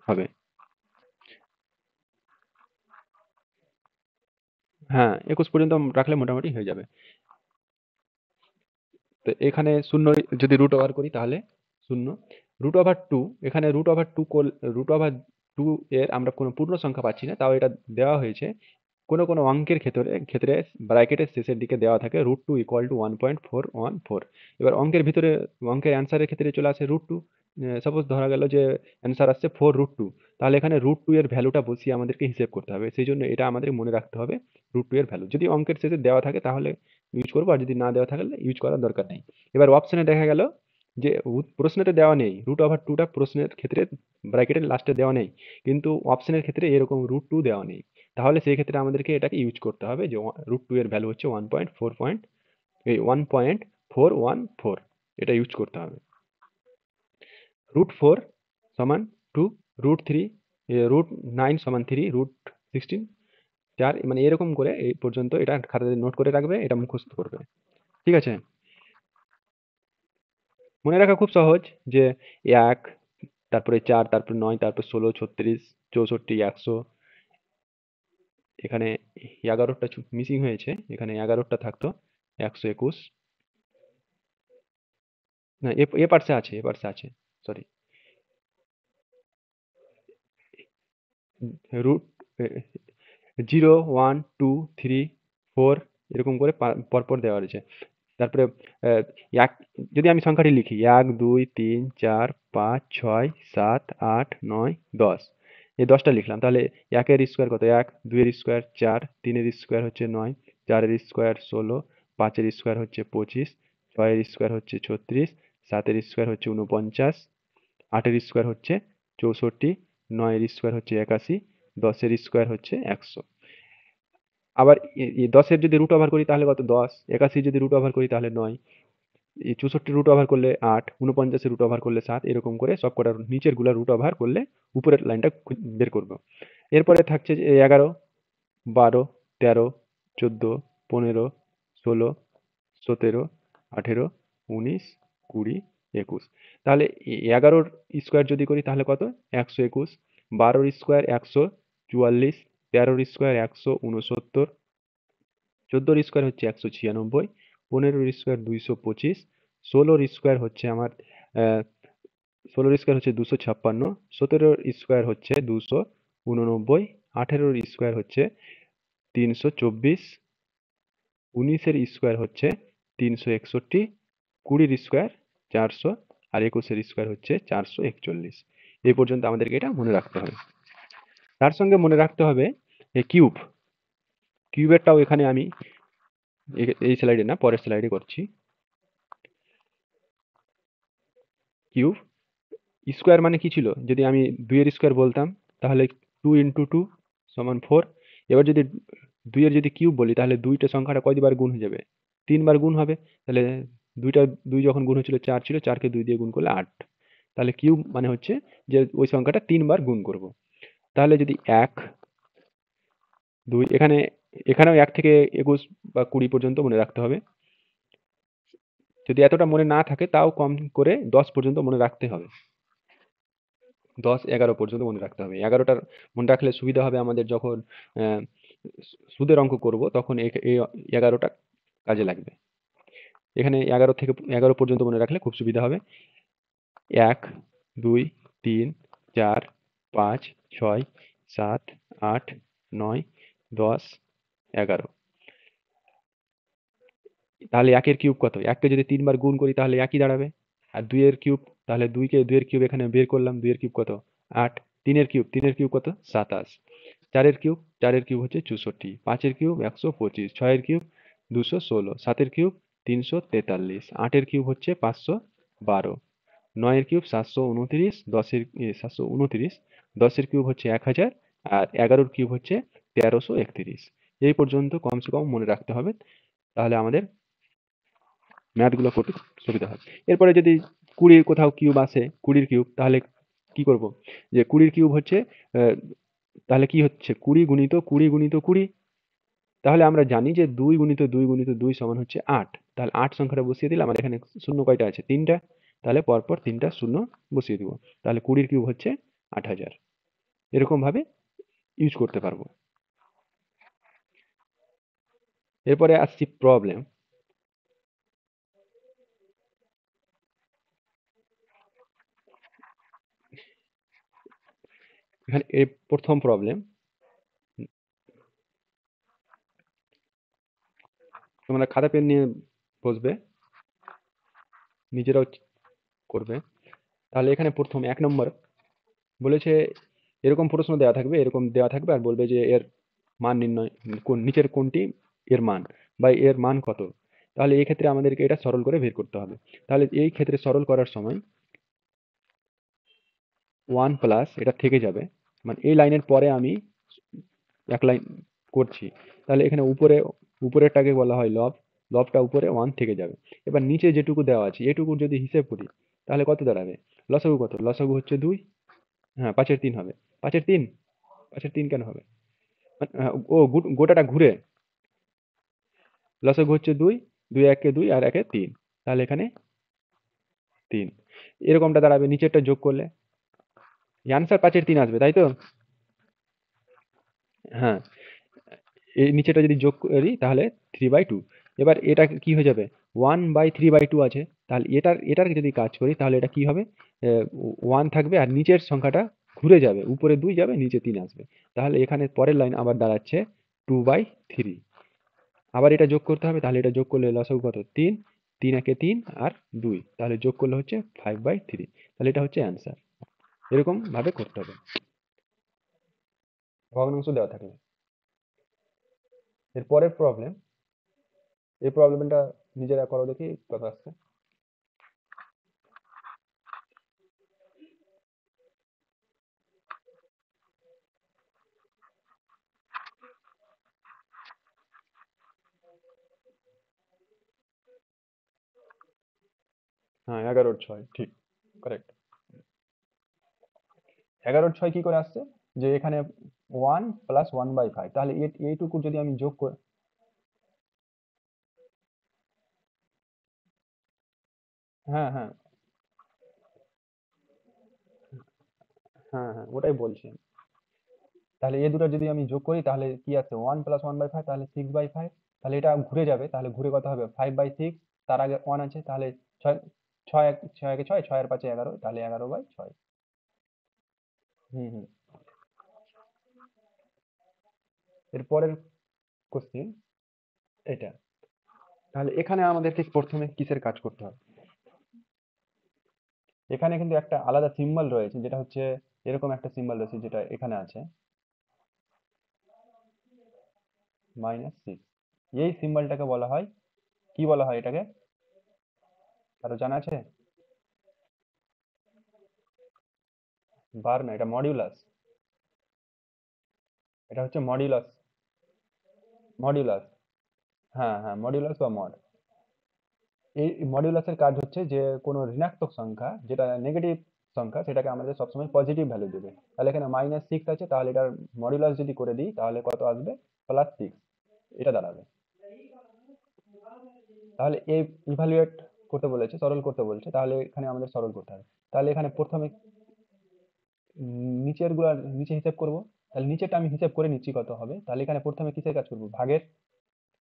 হবে। হ্যাঁ, ২১ পর্যন্ত রাখলে মোটামুটি হয়ে যাবে। তো এখানে 0 যদি রুট ওভার করি তাহলে 0, √2 এখানে √2 এর আমরা কোনো পূর্ণ সংখ্যা পাচ্ছি না, তাও এটা দেওয়া হয়েছে। কোনো অঙ্কের ক্ষেত্রে ব্র্যাকেটের শেষের দিকে দেওয়া থাকে √2 = 1.414। এবার অঙ্কের অ্যান্সারের ক্ষেত্রে চলে আসে √2। সাপোজ ধরা গেল যে অ্যান্সার আসছে 4√2, তাহলে এখানে √2 এর ভ্যালুটা বসিয়ে আমাদেরকে হিসেব করতে হবে। সেই জন্য এটা আমাদের মনে রাখতে হবে √2 এর ভ্যালু। যদি অঙ্কের শেষে দেওয়া থাকে তাহলে ইউজ করবো, আর যদি না দেওয়া থাকলে ইউজ করার দরকার নেই। এবার অপশনে দেখা গেল যে প্রশ্নেতে দেওয়া নেই, √2টা প্রশ্নের ক্ষেত্রে ব্র্যাকেটের লাস্টে দেওয়া নেই, কিন্তু অপশনের ক্ষেত্রে এরকম √2 দেওয়া নেই। তাহলে সেই ক্ষেত্রে আমাদেরকে এটাকে ইউজ করতে হবে যে √2 এর ভ্যালু হচ্ছে 1.414, এটা ইউজ করতে হবে। √4 সমান 2, √9 সমান 3, √16 4, মানে এরকম করে এই পর্যন্ত এটা খাতাতে নোট করে রাখবে, এটা মুখস্থ করবে। ঠিক আছে? মনে রাখা খুব সহজ যে 1, তারপরে 4, তারপরে 9, তারপর 16, 36, 64, 100। এখানে 11টা মিসিং হয়েছে, এখানে 11টা থাকতো 121। না, এ পার্টসে আছে, সরি। রুট 0, 1, 2, 3, 4 এরকম করে পরপর দেওয়া রয়েছে। তারপরে এক যদি আমি সংখ্যাটি লিখি 1, 2, 3, 4, 5, 6, 7, 8, 9, 10, এই 10টা লিখলাম। তাহলে 1 এর স্কোয়ার কত? 1, 2 এর স্কোয়ার 4, 3 এর স্কোয়ার হচ্ছে 9, 4 এর স্কোয়ার 16, 5 এর স্কোয়ার হচ্ছে 25, 6 এর স্কোয়ার হচ্ছে 36, 7 এর স্কোয়ার হচ্ছে 49, 8 এর স্কোয়ার হচ্ছে 64, 9 এর স্কোয়ার হচ্ছে 81, 10 এর স্কোয়ার হচ্ছে 100। আবার 10 এর যদি রুট ওভার করি তাহলে কত? 10, 81 যদি রুট ওভার করি তাহলে 9, এই 64 রুট ওভার করলে 8, 49 রুট ওভার করলে 7, এরকম করে সব কটা নিচের গুলা রুট ওভার করলে উপরের লাইনটা বের করব। এরপরে থাকছে যে 11, 12, 13, 14, 15, 16, 17, 18, 19, 20, 21। তাহলে 11র স্কোয়ার যদি করি তাহলে কত? 121, 12র স্কোয়ার 144, 13র স্কোয়ার 169, 14র স্কোয়ার হচ্ছে 196, 15র স্কোয়ার 225, 16র স্কোয়ার হচ্ছে আমার 16র স্কোয়ার হচ্ছে 256, 17র স্কোয়ার হচ্ছে 289, 18র স্কোয়ার হচ্ছে 324, 19-এর স্কোয়ার হচ্ছে 361, 20-র স্কোয়ার 400, আর 21-এর স্কোয়ার হচ্ছে 441। এই পর্যন্ত আমাদেরকে এটা মনে রাখতে হবে। তার সঙ্গে মনে রাখতে হবে কিউবেরটাও এখানে আমি এই স্লাইডে না, পরের স্লাইডে করছি। কিউব স্কোয়ার মানে কি ছিল? যদি আমি 2 এর স্কোয়ার বলতাম তাহলে 2 × 2 = 4। এবার যদি 2 এর যদি কিউব বলি তাহলে 2টা সংখ্যাটা কয়বার গুণ হয়ে যাবে? 3 বার গুণ হবে। তাহলে 2 যখন গুণ হচ্ছিল 4 ছিল, 4কে 2 দিয়ে গুণ করলে 8। তাহলে কিউব মানে হচ্ছে যে ওই সংখ্যাটা 3 বার গুণ করব। তাহলে যদি 1, 2, এখানেও 1 থেকে 21 বা 20 পর্যন্ত মনে রাখতে হবে। যদি এতটা মনে না থাকে তাও কম করে 10 পর্যন্ত মনে রাখতে হবে। 10, 11 পর্যন্ত মনে রাখতে হবে। 11টার মনে রাখলে সুবিধা হবে আমাদের যখন আহ, সুদের অঙ্ক করব, তখন এই 11টা কাজে লাগবে। এখানে 11 পর্যন্ত মনে রাখলে খুব সুবিধা হবে। 1, 2, 3, 4, 5, 6, 7, 8, 9, 10, 11। তাহলে 1 এর কিউব কত? 1কে যদি 3 বার গুণ করি তাহলে 1ই দাঁড়াবে। আর 2 এর কিউব, তাহলে 2 এর কিউব এখানে বের করলাম। 2 এর কিউব কত? 8। 3 এর কিউব কত? 27। 4 এর কিউব হচ্ছে 64। 5 এর কিউব 125। 6 এর কিউব 216। 7 এর কিউব 343। 8 এর কিউব হচ্ছে 512। 9 এর কিউব 729। 729। 10 এর কিউব হচ্ছে 1000। আর 11-র কিউব হচ্ছে 1331। এই পর্যন্ত কমসে কম মনে রাখতে হবে, তাহলে আমাদের ম্যাথগুলো করতে সুবিধা হয়। এরপরে যদি 20 কোথাও কিউব আসে, 20 কিউব, তাহলে কি করব, যে 20 কিউব হচ্ছে তাহলে কি হচ্ছে 20 গুণিত 20 গুণিত 20, তাহলে আমরা জানি যে 2 গুণিত 2 গুণিত 2 সমান হচ্ছে 8। তাহলে 8 সংখ্যাটা বসিয়ে দিলাম, আর এখানে শূন্য কয়টা আছে, 3টা, তাহলে পরপর 3টা শূন্য বসিয়ে দিব, তাহলে 20 কিউব হচ্ছে 8000। এরকম ভাবে ইউজ করতে পারবো। এরপরে আসছি প্রবলেম। এখানে প্রথম প্রবলেম, তোমরা খাতা পেন নিয়ে বসবে, নিজেরাও করবে। তাহলে এখানে প্রথম 1 নম্বর বলেছে এরকম প্রশ্ন দেওয়া থাকবে, এরকম দেওয়া থাকবে আর বলবে যে এর মান নির্ণয়, নিচের কোনটি এর মান বা এর মান কত। তাহলে এই ক্ষেত্রে আমাদেরকে এটা সরল করে বের করতে হবে। তাহলে এই ক্ষেত্রে সরল করার সময় 1 প্লাস এটা থেকে যাবে, মানে এই লাইনের পরে আমি এক লাইন করছি, তাহলে এখানে উপরেরটাকে বলা হয় লব, লবটা উপরে 1 থেকে যাবে। এবার নিচে যেটুকু দেওয়া আছে এটুকুর যদি হিসেব করি তাহলে কত দাঁড়াবে, লসাগু কত, লসাগু হচ্ছে 2, হ্যাঁ 5 এর 3 হবে, 5 এর 3, 5 এর 3 কেন হবে, ও গোটাটা ঘুরে, লসাগু হচ্ছে 2, 2 একে 2 আর একে 3, তাহলে এখানে 3 এরকমটা দাঁড়াবে নিচেরটা যোগ করলে, অ্যান্সার 5 এর 3 আসবে, তাই তো? হ্যাঁ, এই নিচেটা যদি যোগ করি তাহলে 3/2। এবার এটা কি হয়ে যাবে, 1/3/2 আছে, তাহলে এটার যদি কাজ করি তাহলে এটা কি হবে, 1 থাকবে আর নিচের সংখ্যাটা ঘুরে যাবে, উপরে 2 যাবে নিচে 3 আসবে, তাহলে এখানে পরের লাইন আবার দাঁড়াচ্ছে 2/3। আবার এটা যোগ করতে হবে, তাহলে এটা যোগ করলে লসাগু কত, 3, 3 একে 3 আর 2, তাহলে যোগ করলে হচ্ছে 5/3, তাহলে এটা হচ্ছে অ্যান্সার। এরকম ভাবে করতে হবে ভগ্নাংশ দেওয়া থাকলে। এর পরের প্রবলেম, এই প্রবলেমটা নিজেরা করো দেখি কত আসছে। হ্যাঁ 11/6 ঠিক, কারেক্ট। 11/6 কি করে আসছে, যে এখানে 1 প্লাস 1/5, তাহলে এইটুকু যদি আমি যোগ করি, হ্যাঁ হ্যাঁ হ্যাঁ হ্যাঁ ওটাই বলছি। তাহলে এই দুটো যদি আমি যোগ করি তাহলে কি আছে, 1 প্লাস 1/5, তাহলে 6/5, তাহলে এটা ঘুরে যাবে, তাহলে ঘুরে কত হবে, 5/6, তার আগে 1 আছে, তাহলে 6, 6 একে 6, 6 এর 5 11, তাহলে 11/6। হুম হুম। এর পরের কোশ্চিন এটা, তাহলে এখানে আমাদেরকে প্রথমে কিসের কাজ করতে হবে, এখানে কিন্তু একটা আলাদা সিম্বল রয়েছে, যেটা হচ্ছে এরকম একটা সিম্বল রয়েছে যেটা এখানে আছে, -6। এই সিম্বলটাকে বলা হয়, কি বলা হয় এটাকে, কারো জানা আছে? বার না, এটা মডিউলাস, এটা হচ্ছে মডিউলাস, মডিউলাস, হ্যাঁ হ্যাঁ মডিউলাস বা মড। এই মডিউলাসের কাজ হচ্ছে যে কোনো ঋণাত্মক সংখ্যা, যেটা নেগেটিভ সংখ্যা, সেটাকে আমাদের সবসময় পজিটিভ ভ্যালু দেবে। তাহলে এখানে -6 আছে, তাহলে এটার মডিউলাস যদি করে দিই তাহলে কত আসবে, +6, এটা দাঁড়াবে। তাহলে এই ইভালুয়েট করতে বলেছে, সরল করতে বলছে, তাহলে এখানে আমাদের সরল করতে হবে। তাহলে এখানে প্রথমে নিচের গুলা নিচে হিসাব করব, তাহলে নিচেরটা আমি হিসাব করে নিচ্ছি কত হবে। তাহলে এখানে প্রথমে কিসের কাজ করব, ভাগের,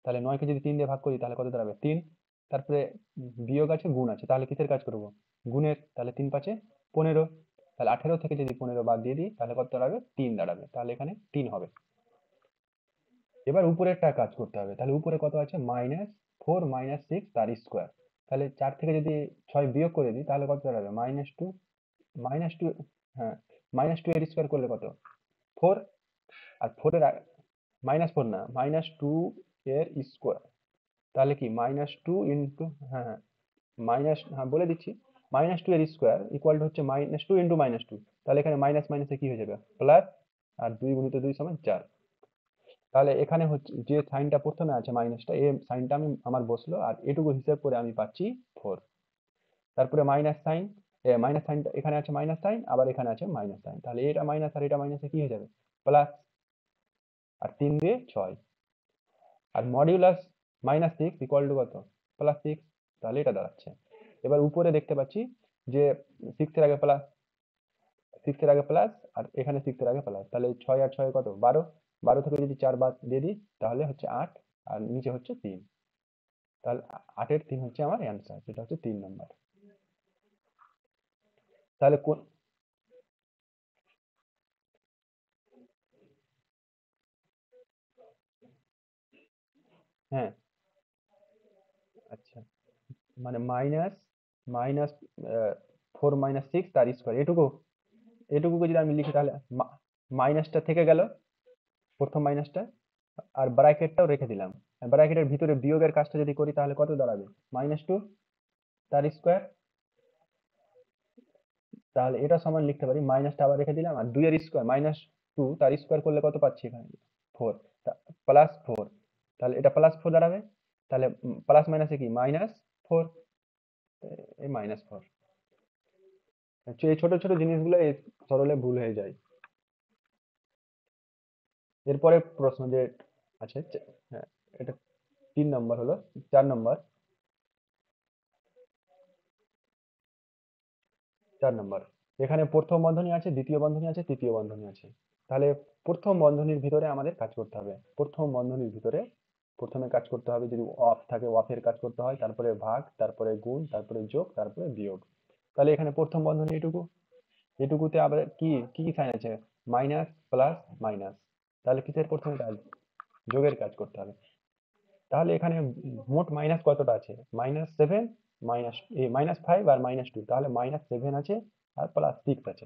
তাহলে 9 কে যদি 3 দিয়ে ভাগ করি তাহলে কত দাঁড়াবে, 3। তারপরে বিয়োগ আছে, গুণ আছে, তাহলে কিসের কাজ করব, গুণের, তাহলে 3 5 15, তাহলে 18 থেকে যদি 15 বাদ দিয়ে দিই তাহলে কত দাঁড়াবে, 3 দাঁড়াবে, তাহলে এখানে 3 হবে। এবার উপরেরটা কাজ করতে হবে, তাহলে উপরে কত আছে, -4 -6 তার স্কোয়ার, তাহলে 4 থেকে যদি 6 বিয়োগ করে দিই তাহলে কত দাঁড়াবে, -2, -2, হ্যাঁ -2 এর স্কোয়ার করলে কত, 4, আর 4 এর -4 না, -2 এর স্কোয়ার, তাহলে কি -2 ইন্টু, হ্যাঁ হ্যাঁ মাইনাস, হ্যাঁ বলে দিচ্ছি, -2 এর স্কোয়ার ইকুয়াল টু হচ্ছে -2 ইন্টু -2, তাহলে এখানে মাইনাস মাইনাসে কি হয়ে যাবে, প্লাস, আর 2 গুণিত 2 সমান 4। তাহলে এখানে হচ্ছে যে সাইনটা প্রথমে আছে মাইনাসটা, এই সাইনটা আমি আমার বসলো, আর এটুকু হিসাব করে আমি পাচ্ছি 4। তারপরে মাইনাস সাইন, মাইনাস সাইনটা এখানে আছে, মাইনাস সাইন আবার এখানে আছে মাইনাস সাইন, তাহলে এটা মাইনাস আর এটা মাইনাসে কি হয়ে যাবে, প্লাস। আর 3 দিয়ে 6, আর মডিউলাস -6 ইকুয়াল টু কত, +6, তাহলে এটা দাঁড়াচ্ছে। এবার উপরে দেখতে পাচ্ছি যে 6 এর আগে প্লাস, 6 এর আগে প্লাস, আর এখানে 6 এর আগে প্লাস, তাহলে 6 আর 6 কত, 12, 12 থেকে যদি 4 বাদ দিয়ে দিই তাহলে হচ্ছে 8, আর নিচে হচ্ছে 3, তাহলে 8 এর 3 হচ্ছে আমার অ্যান্সার, যেটা হচ্ছে 3 নম্বর। তাহলে কোন, হ্যাঁ আচ্ছা, মানে মাইনাস, মাইনাস 4 - 6 তার স্কোয়ার, এটুকু, এটুকুকে যদি আমি লিখি তাহলে মাইনাসটা থেকে গেল, প্রথম মাইনাসটা, আর ব্র্যাকেটটাও রেখে দিলাম। ব্র্যাকেটের ভিতরে বিয়োগের কাজটা যদি করি তাহলে কত দাঁড়াবে, -2 তার স্কোয়ার, তাহলে এটা সমান লিখতে পারি, মাইনাসটা আবার রেখে দিলাম, আর 2 এর স্কোয়ার -2 তার স্কোয়ার করলে কত পাচ্ছি এখানে, 4, +4, তাহলে এটা +4 দাঁড়াবে, তাহলে প্লাস মাইনাসে কি -4, এই -4। এই ছোট ছোট জিনিসগুলো এই সরলে ভুল হয়ে যায়। এরপরে প্রশ্ন যে আছে, হ্যাঁ এটা 3 নম্বর হলো, 4 নম্বর, 4 নম্বর, এখানে প্রথম বন্ধনী আছে, দ্বিতীয় বন্ধনী আছে, তৃতীয় বন্ধনী আছে। তাহলে প্রথম বন্ধনীর ভিতরে আমাদের কাজ করতে হবে, প্রথম বন্ধনীর ভিতরে প্রথমে কাজ করতে হবে, যদি অফ থাকে অফের কাজ করতে হয়, তারপরে ভাগ, তারপরে গুণ, তারপরে যোগ, তারপরে বিয়োগ। তাহলে এখানে প্রথম বন্ধনী এটুকু, এটুকুতে আবার কি কি সাইন আছে, মাইনাস প্লাস মাইনাস, তাহলে কিসের প্রথমে কাজ, যোগের কাজ করতে হবে। তাহলে এখানে মোট মাইনাস কতটা আছে, -7, -5 আর -2, তাহলে -7 আছে আর +6 আছে।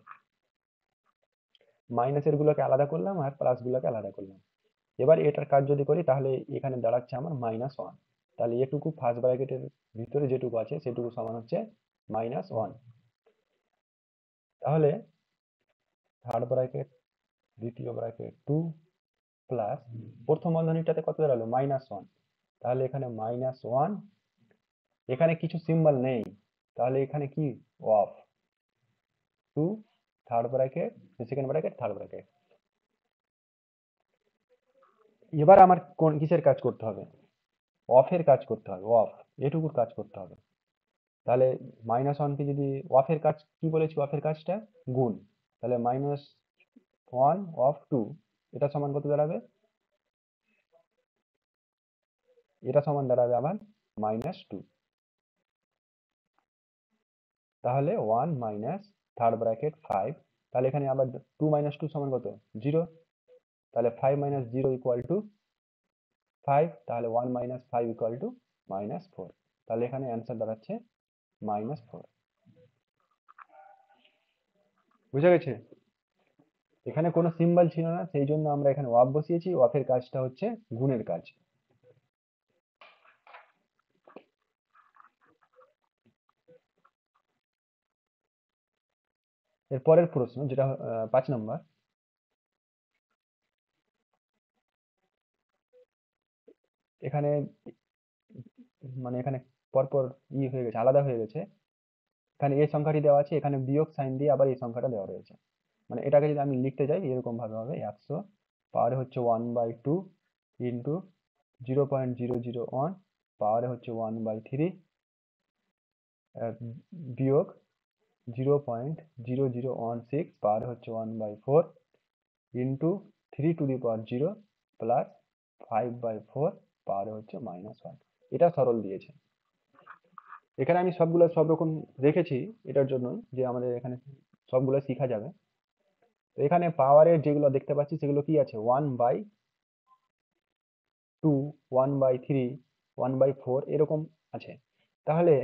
মাইনাসের গুলোকে আলাদা করলাম আর প্লাস গুলোকে আলাদা করলাম। এবার এটার কাজ যদি করি তাহলে এখানে দাঁড়াচ্ছে আমার -1, তাহলে এটুকু ফার্স্ট ব্র্যাকেটের ভিতরে যেটুকু আছে সেটুকু সমান হচ্ছে -1। তাহলে থার্ড ব্র্যাকেট, দ্বিতীয় ব্র্যাকেট 2 প্লাস, প্রথম বন্ধনীটাতে কত দাঁড়ালো, -1, তাহলে এখানে -1, এখানে কিছু সিম্বল নেই, তাহলে এখানে কি, of, 2 third bracket, second bracket, third bracket. এবার আমার কোন কিসের কাজ করতে হবে, অফের কাজ করতে হবে, অফ, এটুকুর কাজ করতে হবে। তাহলে -1 কে যদি, অফের কাজ কি বলেছি, অফের কাজটা গুণ, তাহলে -1 অফ 2, এটা সমান কত দাঁড়াবে, এটা সমান দাঁড়াবে আমার -2। তাহলে 1 মাইনাস থার্ড ব্র্যাকেট 5, তাহলে এখানে আবার 2 - 2 সমান কত, 0, তাহলে 5 - 0 ইকুয়াল টু 5, তাহলে 1 - 5 ইকুয়াল টু -4, তাহলে এখানে অ্যান্সার দাঁড়াচ্ছে -4। বুঝা গেছে, এখানে কোনো সিম্বল ছিল না, সেই জন্য আমরা এখানে অফ বসিয়েছি, অফের কাজটা হচ্ছে গুণের কাজ। এর পরের প্রশ্ন যেটা 5 নম্বর, এখানে মানে এখানে পরপর হয়ে গেছে, আলাদা হয়ে গেছে। এখানে এই সংখ্যাটি দেওয়া আছে, এখানে বিয়োগ সাইন দিয়ে আবার এই সংখ্যাটা দেওয়া রয়েছে। মানে এটাকে যদি আমি লিখতে যাই এরকম ভাবে হবে, 100 পাওয়ারে হচ্ছে 1/2 ইন্টু 0.001 পাওয়ারে হচ্ছে 1/3 বিয়োগ 0.0016 পাওয়ারে হচ্ছে 1/4 into 3 to the power 0 plus 5/4 পাওয়ারে হচ্ছে -1। এটা সরল দিয়েছে। এখানে আমি সবগুলো সব রকম রেখেছি এটার জন্য, যে আমাদের এখানে সবগুলো শেখা যাবে। তো এখানে পাওয়ারের যেগুলো দেখতে পাচ্ছি সেগুলো কি আছে, 1/2, 1/3, 1/4 এরকম আছে। তাহলে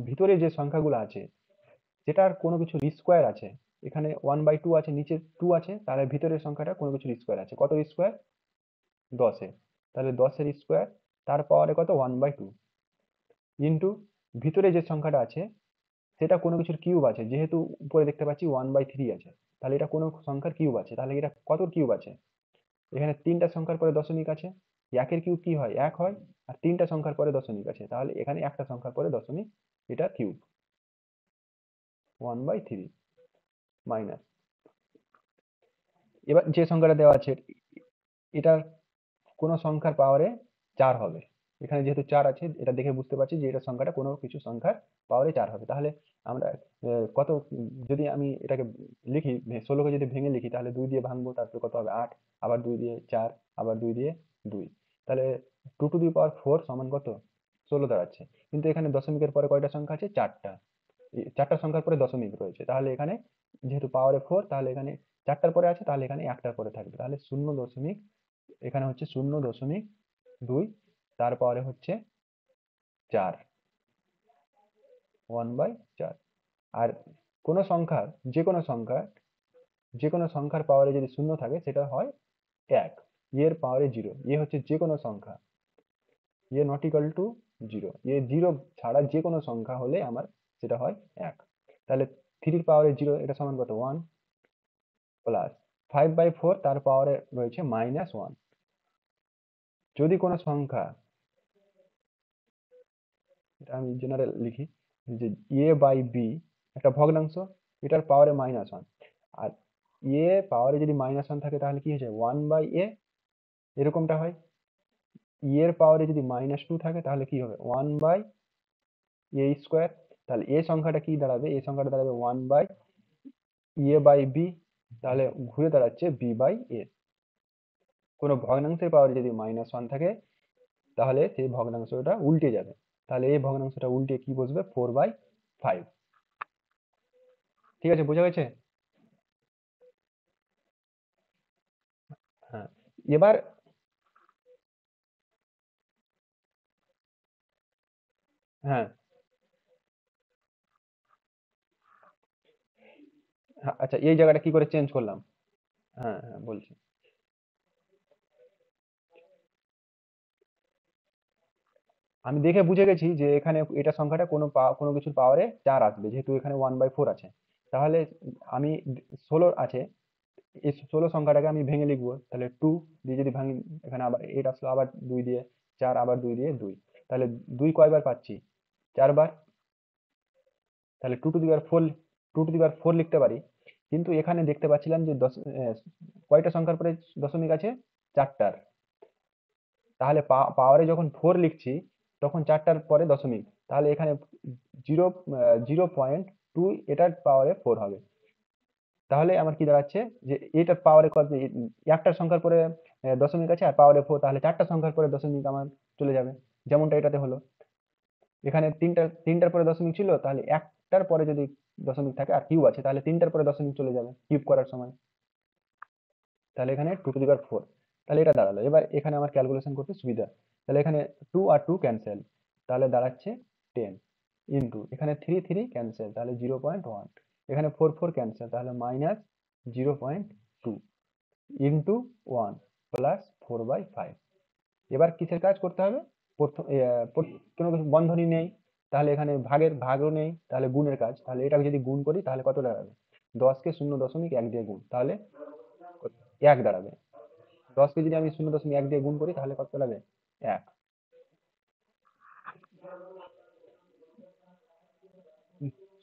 ভিতরে যে সংখ্যাগুলো আছে সেটার কোনো কিছুর স্কোয়ার আছে, এখানে 1/2 আছে, নিচে 2 আছে, তাহলে ভিতরের সংখ্যাটা কোনো কিছুর স্কোয়ার আছে, কত স্কোয়ার, 10-এর, তাহলে 10-এর স্কোয়ার তার পাওয়ারে কত, 1/2 ইন্টু ভিতরে যে সংখ্যাটা আছে সেটা কোনো কিছুর কিউব আছে, যেহেতু উপরে দেখতে পাচ্ছি 1/3 আছে, তাহলে এটা কোনো সংখ্যার কিউব আছে, তাহলে এটা কত কিউব আছে, এখানে 3টা সংখ্যার পরে দশমিক আছে, একের কিউব কি হয়, 1 হয়, আর 3টা সংখ্যার পরে দশমিক আছে, তাহলে এখানে একটা সংখ্যার পরে দশমিক, এটা কিউব। 1/3 মাইনাস, এবার যে সংখ্যাটা দেওয়া আছে এটা কোন সংখ্যার পাওয়ারে 4 হবে। এখানে যেহেতু 4 আছে এটা দেখে বুঝতে পারছি যে এটা সংখ্যাটা কোনো কিছু সংখ্যার পাওয়ারে 4 হবে। তাহলে আমরা কত, যদি আমি এটাকে লিখি 16 কে যদি ভেঙে লিখি তাহলে 2 দিয়ে ভাঙবো, তারপরে কত হবে 8, আবার 2 দিয়ে 4, আবার 2 দিয়ে 2, তাহলে 2 টু দি পাওয়ার 4 সমান কত 16 দাঁড়াচ্ছে। কিন্তু এখানে দশমিকের পরে কয়টা সংখ্যা আছে, 4টা। এই 4টা সংখ্যার পরে দশমিক রয়েছে, তাহলে এখানে যেহেতু পাওয়ারে 4 তাহলে এখানে 4টার পরে আছে, তাহলে এখানে 1টার পরে থাকবে, তাহলে 0 এখানে হচ্ছে 0.2, তার পাওয়ারে হচ্ছে 4, 1/4। আর কোন সংখ্যার যে কোনো সংখ্যার পাওয়ারে যদি শূন্য থাকে সেটা হয় 1, এর পাওয়ারে 0, এ হচ্ছে যে কোনো সংখ্যা, এ নট ইকাল টু 0, এ 0 ছাড়া যে কোনো সংখ্যা হলে আমার সেটা হয় 1। তাহলে 3 এর পাওয়ারে 0 এটা সমান কত 1, প্লাস 5/4 তার পাওয়ারে রয়েছে -1। যদি কোনো সংখ্যা, এটা আমি জেনারেল লিখি, যে a/b একটা ভগ্নাংশ, এটার পাওয়ারে -1, আর এ পাওয়ারে যদি -1 থাকে তাহলে কি হয়ে যায় 1/a, এরকমটা হয়। এর পাওয়ারে যদি -2 থাকে তাহলে কি হবে 1/a²। তাহলে এ সংখ্যাটা কি দাঁড়াবে, এই সংখ্যাটা দাঁড়াবে 1/a/b, তাহলে ঘুরে দাঁড়াচ্ছে b/a। কোনো ভগ্নাংশের পাওয়ারে যদি -1 থাকে তাহলে সেই ভগ্নাংশটা উল্টে যাবে, তাহলে এই ভগ্নাংশটা উল্টে কি বসবে 4/5। ঠিক আছে, বোঝা গেছে? হ্যাঁ, এবার হ্যাঁ, হ্যাঁ, আচ্ছা এই জায়গাটা কি করে চেঞ্জ করলাম? হ্যাঁ হ্যাঁ বলছি। আমি দেখে বুঝে গেছি যে এখানে এটা সংখ্যাটা কোনো কিছুর পাওয়ারে 4 আসবে, যেহেতু এখানে 1/4 আছে। তাহলে আমি 16 আছে, এই 16 সংখ্যাটাকে আমি ভেঙে লিখবো, তাহলে 2 দিয়ে যদি ভাঙি, এখানে আবার 8 আসলো, আবার 2 দিয়ে 4, আবার 2 দিয়ে 2, তাহলে 2 কয়বার পাচ্ছি 4বার, তাহলে 2 টু দি পাওয়ার 4 লিখতে পারি। কিন্তু এখানে দেখতে পাচ্ছিলাম যে কয়টা সংখ্যার পরে দশমিক আছে, 4টার। তাহলে পাওয়ারে যখন 4 লিখছি তখন 4টার পরে দশমিক, তাহলে এখানে 0.2 এটার পাওয়ারে 4 হবে। তাহলে আমার কি দাঁড়াচ্ছে যে এটার পাওয়ারে কত, একটা সংখ্যার পরে দশমিক আছে আর পাওয়ারে 4, তাহলে 4টা সংখ্যার পরে দশমিক আমার চলে যাবে, যেমনটা এটাতে হলো। এখানে তিনটার পরে দশমিক ছিল, তাহলে একটার পরে যদি দশমিক থাকে আর কিউব আছে তাহলে 3টার পরে দশমিক চলে যাবে কিউব করার সময়, তাহলে এখানে 2 টু দি পাওয়ার 4। তাহলে এটা দাঁড়ালো। এবার এখানে আমার ক্যালকুলেশন করতে সুবিধা, তাহলে এখানে 2 আর 2 ক্যান্সেল, তাহলে দাঁড়াচ্ছে 10, ইন্টু এখানে 3 ক্যান্সেল, তাহলে 0.1, এখানে 4 ক্যান্সেল, তাহলে -0.2, ইন্টু 1 প্লাস 4/5। এবার কিসের কাজ করতে হবে, প্রথম কোনো কিছু বন্ধনী নেই, তাহলে এখানে ভাগও নেই, তাহলে গুণের কাজ। তাহলে এটাকে যদি গুণ করি তাহলে কত দাঁড়াবে, 10কে 0.1 দিয়ে গুণ, তাহলে 1 দাঁড়াবে। 10কে যদি আমি 0.1 দিয়ে গুণ করি তাহলে কত দাঁড়াবে 1।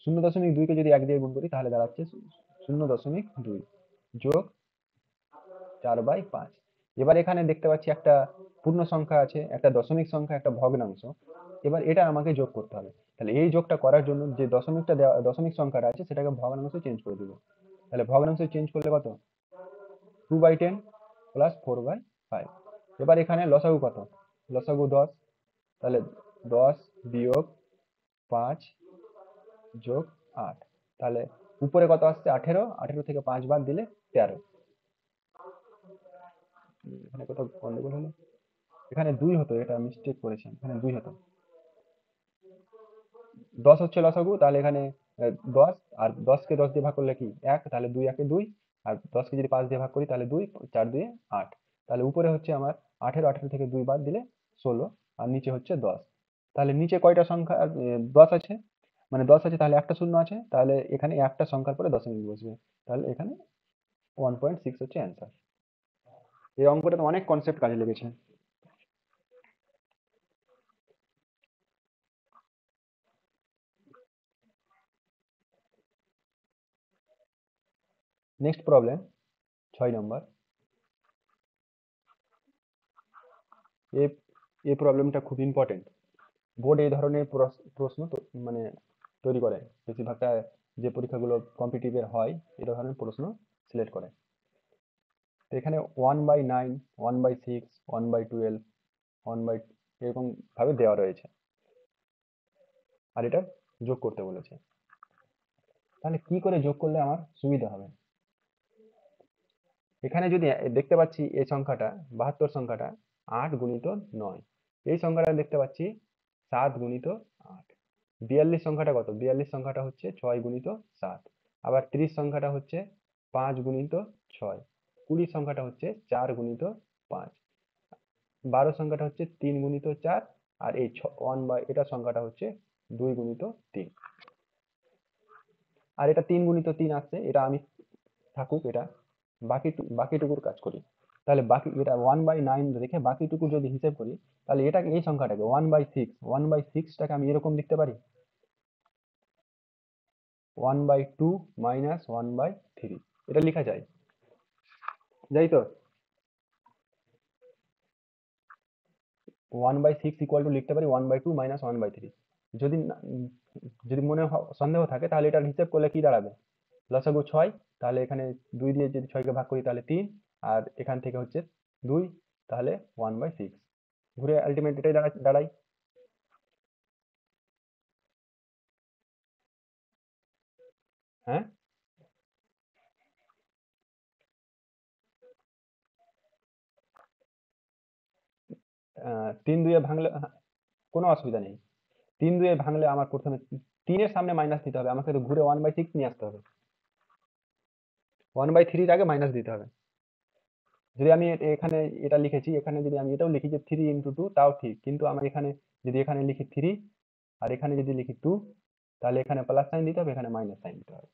0.2কে যদি 1 দিয়ে গুণ করি তাহলে দাঁড়াচ্ছে 0.2 যোগ 4/5। এবার এখানে দেখতে পাচ্ছি একটা পূর্ণ সংখ্যা আছে, একটা দশমিক সংখ্যা, একটা ভগ্নাংশ। এবার এটা আমাকে যোগ করতে হবে। তাহলে এই যোগটা করার জন্য যে দশমিক সংখ্যাটা আছে সেটাকে ভগ্নাংশে চেঞ্জ করে দিব। তাহলে ভগ্নাংশে চেঞ্জ করলে কত, 2/10 প্লাস 4/5। এবার এখানে লসাগু কত, লসাগু 10, তাহলে 10 বিয়োগ 5 যোগ 8, তাহলে উপরে কত আসছে 18, 18 থেকে 5 বাদ দিলে 13। এখানে কোথাও গন্ডগোল হলো, এখানে 2 হতো, এটা মিস্টেক করেছি, এখানে 2 হতো। 10 হচ্ছে লসাগু, তাহলে এখানে 10, আর 10কে 10 দিয়ে ভাগ করলে কি 1, তাহলে 2 1 2, আর 10কে যদি 5 দিয়ে ভাগ করি তাহলে 2, 4 2 8, তাহলে উপরে হচ্ছে আমার 18, 18 থেকে 2 বাদ দিলে 16, আর নিচে হচ্ছে 10। তাহলে নিচে কয়টা সংখ্যা 10 আছে, মানে 10 আছে, তাহলে একটা শূন্য আছে, তাহলে এখানে একটা সংখ্যার পরে দশমিক বসবে, তাহলে এখানে 1.6 হচ্ছে অ্যান্সার। এই অঙ্কটাতে অনেক কনসেপ্ট কাজে লেগেছে। নেক্সট প্রবলেম 6 নম্বর। এই প্রবলেমটা খুব ইম্পর্টেন্ট। বোর্ড এই ধরনের প্রশ্ন মানে তৈরি করে, বেশিরভাগটা যে পরীক্ষাগুলো কম্পিটিটিভের হয় এই ধরনের প্রশ্ন সিলেক্ট করে। তো এখানে 1/9, 1/6, 1/12, 1 এরকম ভাবে দেওয়া রয়েছে, আর এটা যোগ করতে বলেছে। তাহলে কি করে যোগ করলে আমার সুবিধা হবে? এখানে যদি দেখতে পাচ্ছি এই সংখ্যাটা 72 সংখ্যাটা 8 গুণিত 9, এই সংখ্যাটা দেখতে পাচ্ছি 7 গুণিত 8, 42 সংখ্যাটা কত? 42 সংখ্যাটা হচ্ছে 6 গুণিত 7, আবার 30 সংখ্যাটা হচ্ছে 5 গুণিত 6, 20 সংখ্যাটা হচ্ছে 4 গুণিত 5, 12 সংখ্যাটা হচ্ছে 3 গুণিত 4, আর এই 1 সংখ্যাটা হচ্ছে 2 গুণিত 3। আর এটা 3 গুণিত 3 আসছে, এটা আমি থাকুক, এটা বাকিটুকুর কাজ করি। তাহলে বাকি এটা 1/9 রেখে বাকিটুকু যদি হিসেব করি, তাহলে এটাকে এই সংখ্যাটাকে 1/6টাকে আমি এরকম লিখতে পারি, 1/2 মাইনাস 1/3, এটা লেখা যায়, যাই তো। 1/6 ইকুয়াল টু লিখতে পারি 1/2 মাইনাস 1/3। যদি যদি মনে সন্দেহ থাকে তাহলে এটা হিসেব করলে কি দাঁড়াবে? লসাগু 6, তাহলে এখানে 2 দিয়ে যদি 6কে ভাগ করি তাহলে 3, আর এখান থেকে হচ্ছে 2, তাহলে 1/6, ঘুরে আলটিমেট এটাই দাঁড়ায়। হ্যাঁ, 3 2 ভাঙলে কোনো অসুবিধা নেই। 3 2 ভাঙলে আমার প্রথমে 3-এর সামনে মাইনাস দিতে হবে, আমাকে তো ঘুরে 1/6 নিয়ে আসতে হবে, 1/3 আগে মাইনাস দিতে হবে। যদি আমি এখানে এটা লিখেছি, এখানে যদি আমি এটাও লিখি যে 3 × 2, তাও ঠিক, কিন্তু আমার এখানে যদি এখানে লিখি 3 আর এখানে যদি লিখি 2, তাহলে এখানে প্লাস সাইন দিতে হবে, এখানে মাইনাস সাইন দিতে হবে।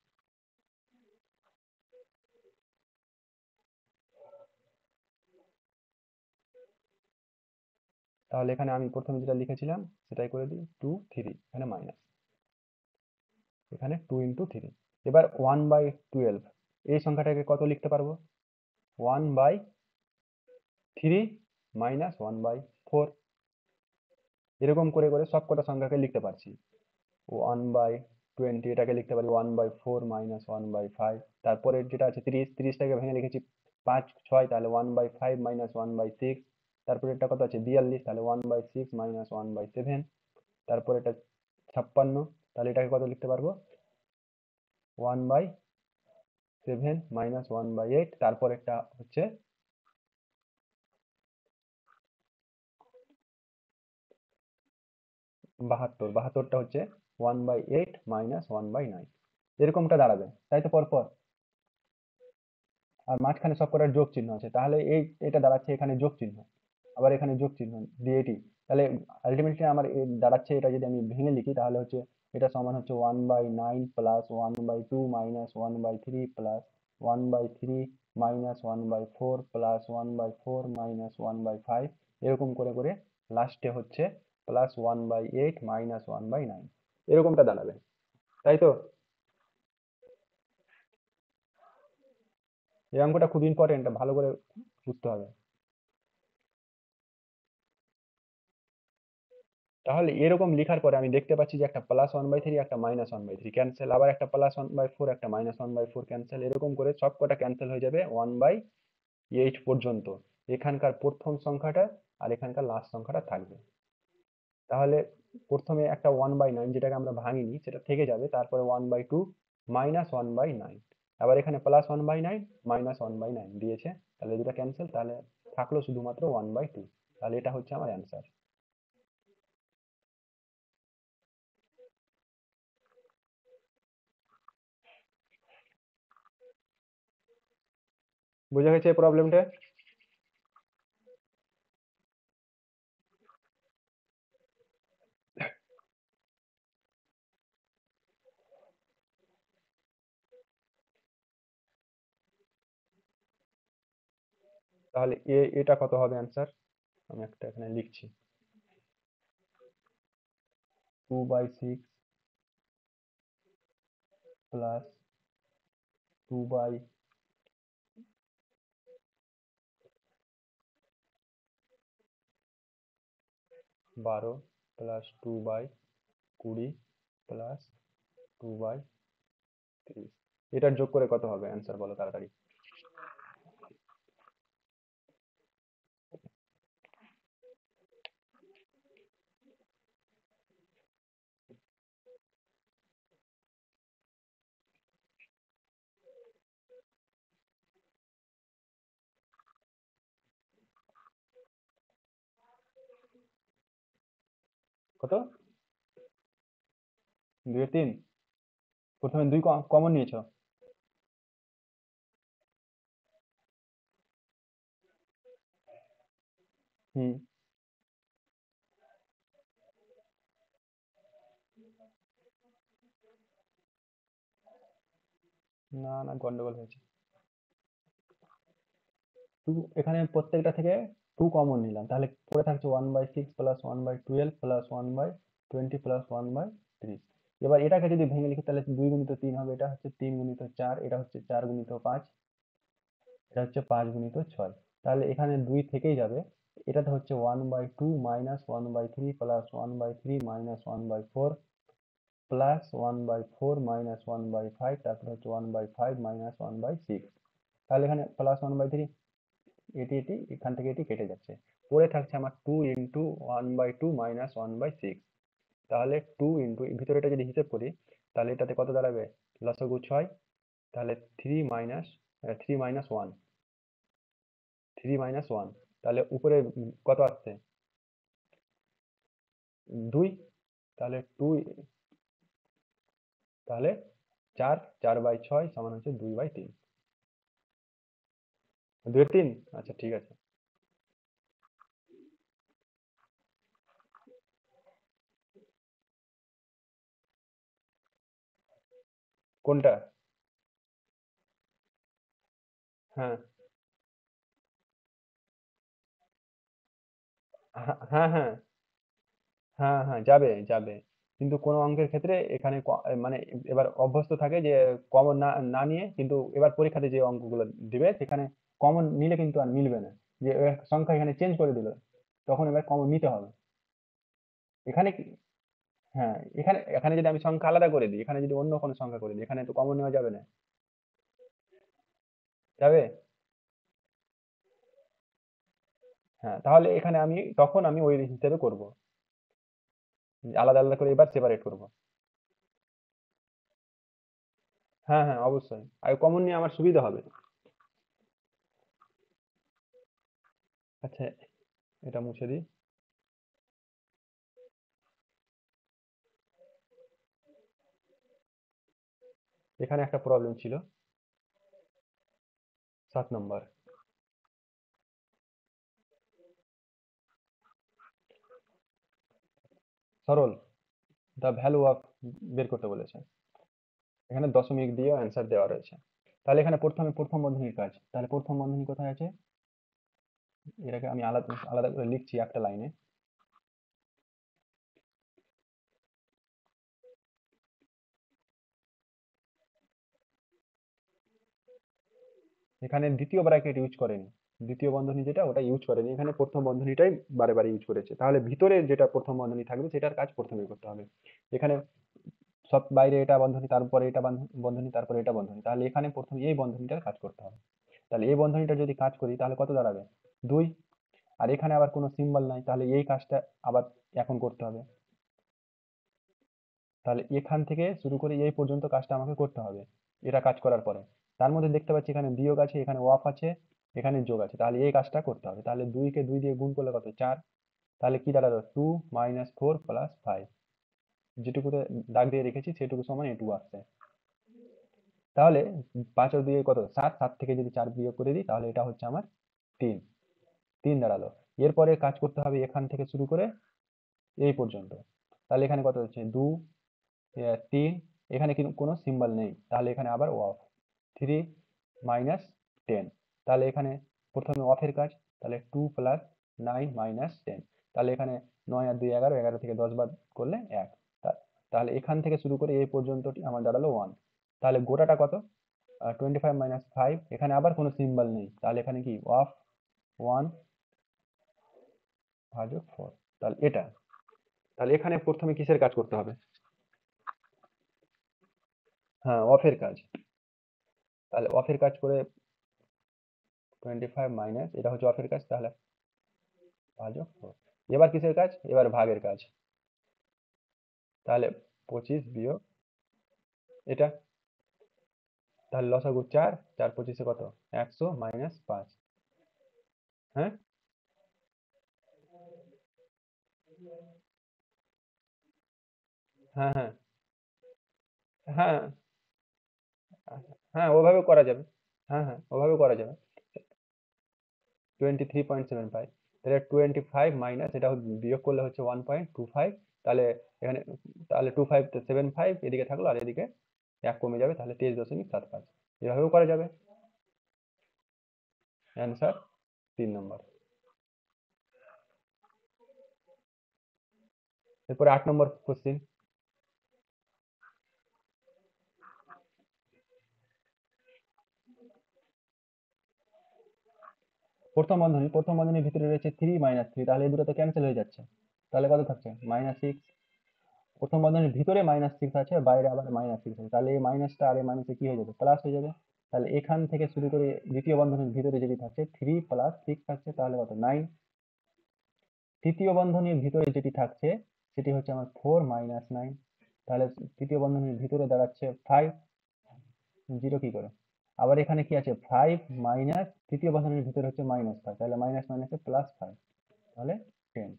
তাহলে এখানে আমি প্রথমে যেটা লিখেছিলাম সেটাই করে দিই, 2 3, এখানে মাইনাস, এখানে 2 × 3। এবার 1/12, এই সংখ্যাটাকে কত লিখতে পারবো? 1/3 মাইনাস 1/4, এরকম করে করে সবকটা সংখ্যাকে লিখতে পারছি। 1/20 এটাকে লিখতে পারি 1/4 মাইনাস 1/5, তারপরে যেটা আছে 30, 30টাকে ভেঙে লিখেছি 5 6, তাহলে 1/5 মাইনাস 1/6, তারপরে এটা কত আছে 42, তাহলে 1/6 মাইনাস 1/7, তারপরে এটা 56, তাহলে এটাকে কত লিখতে পারবো? 1/7 মাইনাস 1/8, তারপর একটা হচ্ছে 72, 72টা হচ্ছে 1/8 মাইনাস 1/9, এরকমটা দাঁড়াবে, তাই তো পরপর। আর মাঝখানে সবকটার যোগ চিহ্ন আছে, তাহলে এটা দাঁড়াচ্ছে এখানে যোগ চিহ্ন, আবার এখানে যোগ চিহ্ন দিয়ে এটি, তাহলে আলটিমেটলি আমার দাঁড়াচ্ছে, এটা যদি আমি ভেঙে লিখি তাহলে হচ্ছে এটা সমান হচ্ছে 1/9 plus 1/2 minus 1/3 plus 1/3 minus 1/4 plus 1/4 minus 1/5, এরকম করে করে লাস্টে হচ্ছে প্লাস 1/8 মাইনাস 1/9, এরকমটা দাঁড়াবে, তাই তো। এই অঙ্কটা খুব ইম্পর্টেন্ট, ভালো করে বুঝতে হবে। তাহলে এরকম লেখার পরে আমি দেখতে পাচ্ছি যে একটা +1/3 একটা -1/3 ক্যান্সেল, আবার একটা +1/4 একটা -1/4 ক্যান্সেল, এরকম করে সব কটা ক্যান্সেল হয়ে যাবে 1/8 পর্যন্ত, এখানকার প্রথম সংখ্যাটা আর এখানকার লাস্ট সংখ্যাটা থাকবে। তাহলে প্রথমে একটা 1/9 যেটাকে আমরা ভাঙিনি সেটা থেকে যাবে, তারপরে 1/2 মাইনাস 1/9, আবার এখানে +1/9 -1/9 দিয়েছে, তাহলে দুটো ক্যান্সেল, তাহলে থাকলো শুধুমাত্র 1/2, তাহলে এটা হচ্ছে আমার অ্যান্সার। বুঝা গেছে এই প্রবলেমটা? তাহলে এটা কত হবে অ্যান্সার? আমি একটা এখানে লিখছি, 2/6 প্লাস 2/8 12 প্লাস 2/20 প্লাস 2/30। এটার যোগ করে কত হবে অ্যান্সার বলো তাড়াতাড়ি। কত? 2 এর 3? প্রথমে 2 কমন নিয়েছো? হুম। না না, গন্ডগোল হয়েছে। এখানে প্রত্যেকটা থেকে 2 কমন নিলাম, তাহলে পড়ে থাকছে 1/6 প্লাস 1/12 প্লাস 1/20 প্লাস 1/30। এবার এটাকে যদি ভেঙে লিখি তাহলে 2 গুণিত 3 হবে, এটা হচ্ছে 3 গুণিত 4, এটা হচ্ছে 4 গুণিত 5, এটা হচ্ছে 5 গুণিত 6। তাহলে এখানে 2 থেকেই যাবে। এটাতে হচ্ছে 1/2 minus 1/3 plus 1/3 minus 1/4 plus 1/4 minus 1/5, তারপরে হচ্ছে 1/5 মাইনাস 1/6। তাহলে এখানে প্লাস 1/3, এটি এটি এখান থেকে এটি কেটে যাচ্ছে। পড়ে থাকছে আমার 2 × 1/2 মাইনাস 1/6। তাহলে 2 ইন্টু ভিতরেটা যদি হিসেব করি তাহলে এটাতে কত দাঁড়াবে? লসাগু 6। তাহলে 3 মাইনাস 1, 3 - 1। তাহলে উপরে কত আসছে? 2। তাহলে 2, তাহলে 4/6 সমান হচ্ছে 2/3। 2/3। আচ্ছা ঠিক আছে। কোনটা? হ্যাঁ হ্যাঁ হ্যাঁ হ্যাঁ হ্যাঁ হ্যাঁ, যাবে যাবে। কিন্তু কোনো অঙ্কের ক্ষেত্রে এখানে মানে এবার অভ্যস্ত থাকে যে কমন না না নিয়ে, কিন্তু এবার পরীক্ষাতে যে অঙ্কগুলো দিবে সেখানে কমন নিলে কিন্তু আর মিলবে না। যে এবার সংখ্যা এখানে চেঞ্জ করে দিল, তখন এবার কমন নিতে হবে। এখানে হ্যাঁ, এখানে এখানে যদি আমি সংখ্যা আলাদা করে দিই, এখানে যদি অন্য কোনো সংখ্যা করে দিই, এখানে তো কমন নেওয়া যাবে না। যাবে। হ্যাঁ, তাহলে এখানে আমি তখন আমি ওই হিসেবে করব, আলাদা আলাদা করে এবার সেপারেট করব। হ্যাঁ হ্যাঁ, অবশ্যই, আর কমন নিয়ে আমার সুবিধা হবে। আচ্ছা, এটা মুছে দিই। এখানে একটা প্রবলেম ছিল, 7 নম্বর। সরল, দ্য ভ্যালু অফ বের করতে বলেছে। এখানে দশমিক দিয়ে অ্যান্সার দেওয়া রয়েছে। তাহলে এখানে প্রথমে প্রথম বন্ধনীর কাজ, তাহলে প্রথম বন্ধনী কোথায় আছে? এটাকে আমি আলাদা আলাদা করে লিখছি একটা লাইনে। এখানে দ্বিতীয় ব্র্যাকেট ইউজ করেনি, দ্বিতীয় বন্ধনী যেটা ওটা ইউজ করেনি, এখানে প্রথম বন্ধনীটাই বারে বারে ইউজ করেছে। তাহলে ভিতরে যেটা প্রথম বন্ধনী থাকবে সেটার কাজ প্রথমে করতে হবে। এখানে সব বাইরে এটা বন্ধনী, তারপরে এটা বন্ধনী, তারপরে এটা বন্ধনী, তাহলে এখানে প্রথমে এই বন্ধনীটার কাজ করতে হবে। তাহলে এই বন্ধনীটা যদি কাজ করি তাহলে কত দাঁড়াবে? 2। আর এখানে আবার কোনো সিম্বল নাই, তাহলে এই কাজটা আবার এখন করতে হবে। তাহলে এখান থেকে শুরু করে এই পর্যন্ত কাজটা আমাকে করতে হবে। এটা কাজ করার পরে তার মধ্যে দেখতে পাচ্ছি এখানে বিয়োগ আছে, এখানে অফ আছে, এখানে যোগ আছে, তাহলে এই কাজটা করতে হবে। তাহলে 2 কে 2 দিয়ে গুণ করলে কত? 4। তাহলে কি দাঁড়ালো? 2 - 4 + 5, যেটুকুতে দাগ দিয়ে রেখেছি সেটুকু সমান এটুকু আসছে। তাহলে 5 আর 2 কত? 7, 7 থেকে যদি 4 বিয়োগ করে দিই তাহলে এটা হচ্ছে আমার 3। 3 দাঁড়ালো। এরপরে কাজ করতে হবে এখান থেকে শুরু করে এই পর্যন্ত। তাহলে এখানে কত হচ্ছে? 2, 3। এখানে কিন্তু কোনো সিম্বল নেই, তাহলে এখানে আবার অফ। 3 - 10। তাহলে এখানে প্রথমে অফের কাজ, তাহলে 2 + 9 - 10। তাহলে এখানে 9 আর 2 11, 11 থেকে 10 বাদ করলে 1। তাহলে এখান থেকে শুরু করে এই পর্যন্তটি আমার দাঁড়ালো 1। তাহলে গোটাটা কত? 25 - 5। এখানে আবার কোনো সিম্বল নেই, তাহলে এখানে কি? অফ 1/4। তাহলে এটা তাহলে এখানে প্রথমে কিসের কাজ করতে হবে? হ্যাঁ, অফের কাজ। তাহলে অফের কাজ করে 25 মাইনাস, এটা হচ্ছে অফের কাজ, তাহলে ভাজক 4। এবার কিসের কাজ? এবার ভাগের কাজ। তাহলে 25 বিয়োগ এটা, তাহলে লসাগু 4, 4 25 কত? 100 মাইনাস 5। হ্যাঁ, হ্যাঁ, হ্যাঁ, হ্যাঁ, হ্যাঁ, ওভাবে করা যাবে। হ্যাঁ, হ্যাঁ, ওভাবে করা যাবে। 23.75, তাহলে 25 মাইনাস এটা বিয়োগ করলে হচ্ছে 1.25। তাহলে এখানে, তাহলে 2575 এদিকে থাকলো, আর এদিকে 1 কমে যাবে, তাহলে 23.75। এভাবেও করা যাবে। অ্যান্সার 3 নম্বর। এরপরে 8 নম্বর কোশ্চিন। প্রথম বন্ধনীর ভিতরে রয়েছে 3 - 3, তাহলে এই দুটো তো ক্যান্সেল হয়ে যাচ্ছে। তাহলে কত থাকছে? -6। প্রথম বন্ধনীর ভিতরে -6 আছে, বাইরে আবার -6 আছে, তাহলে এই মাইনাসটা আর এই মাইনাসে কি হয়ে যাবে? প্লাস হয়ে যাবে। তাহলে এখান থেকে শুরু করে দ্বিতীয় বন্ধনীর ভিতরে যেটি থাকছে 3 + 6 থাকছে, তাহলে কত? 9। তৃতীয় বন্ধনীর ভিতরে যেটি থাকছে সেটি হচ্ছে আমার 4 - 9, তাহলে তৃতীয় বন্ধনীর ভিতরে দাঁড়াচ্ছে 5। জিরো কি করে? আবার এখানে কি আছে? 5 মাইনাস, তৃতীয় বন্ধনীর ভিতরে হচ্ছে -5, তাহলে মাইনাস মাইনাসে +5, তাহলে 10।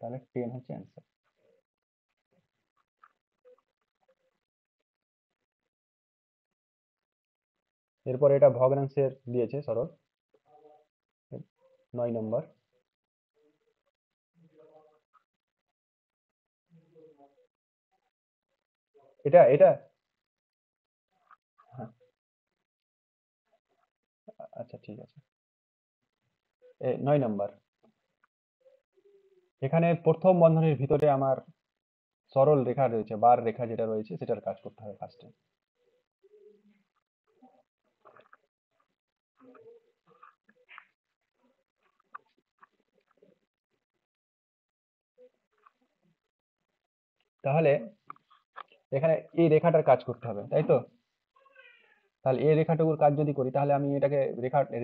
তাহলে 10 হচ্ছে অ্যান্সার। এরপর এটা ভগ্নাংশের দিয়েছে সরল, 9 নম্বর। এটা এটা হ্যাঁ, আচ্ছা ঠিক আছে। 9 নম্বর। এখানে প্রথম বন্ধনীর ভিতরে আমার সরল রেখা রয়েছে, বার রেখা যেটা রয়েছে সেটার কাজ করতে হবে ফার্স্টে। তাহলে এখানে এই রেখাটার কাজ করতে হবে, তাই তো? তাহলে এই রেখাটুকুর কাজ যদি করি, তাহলে আমি এটাকে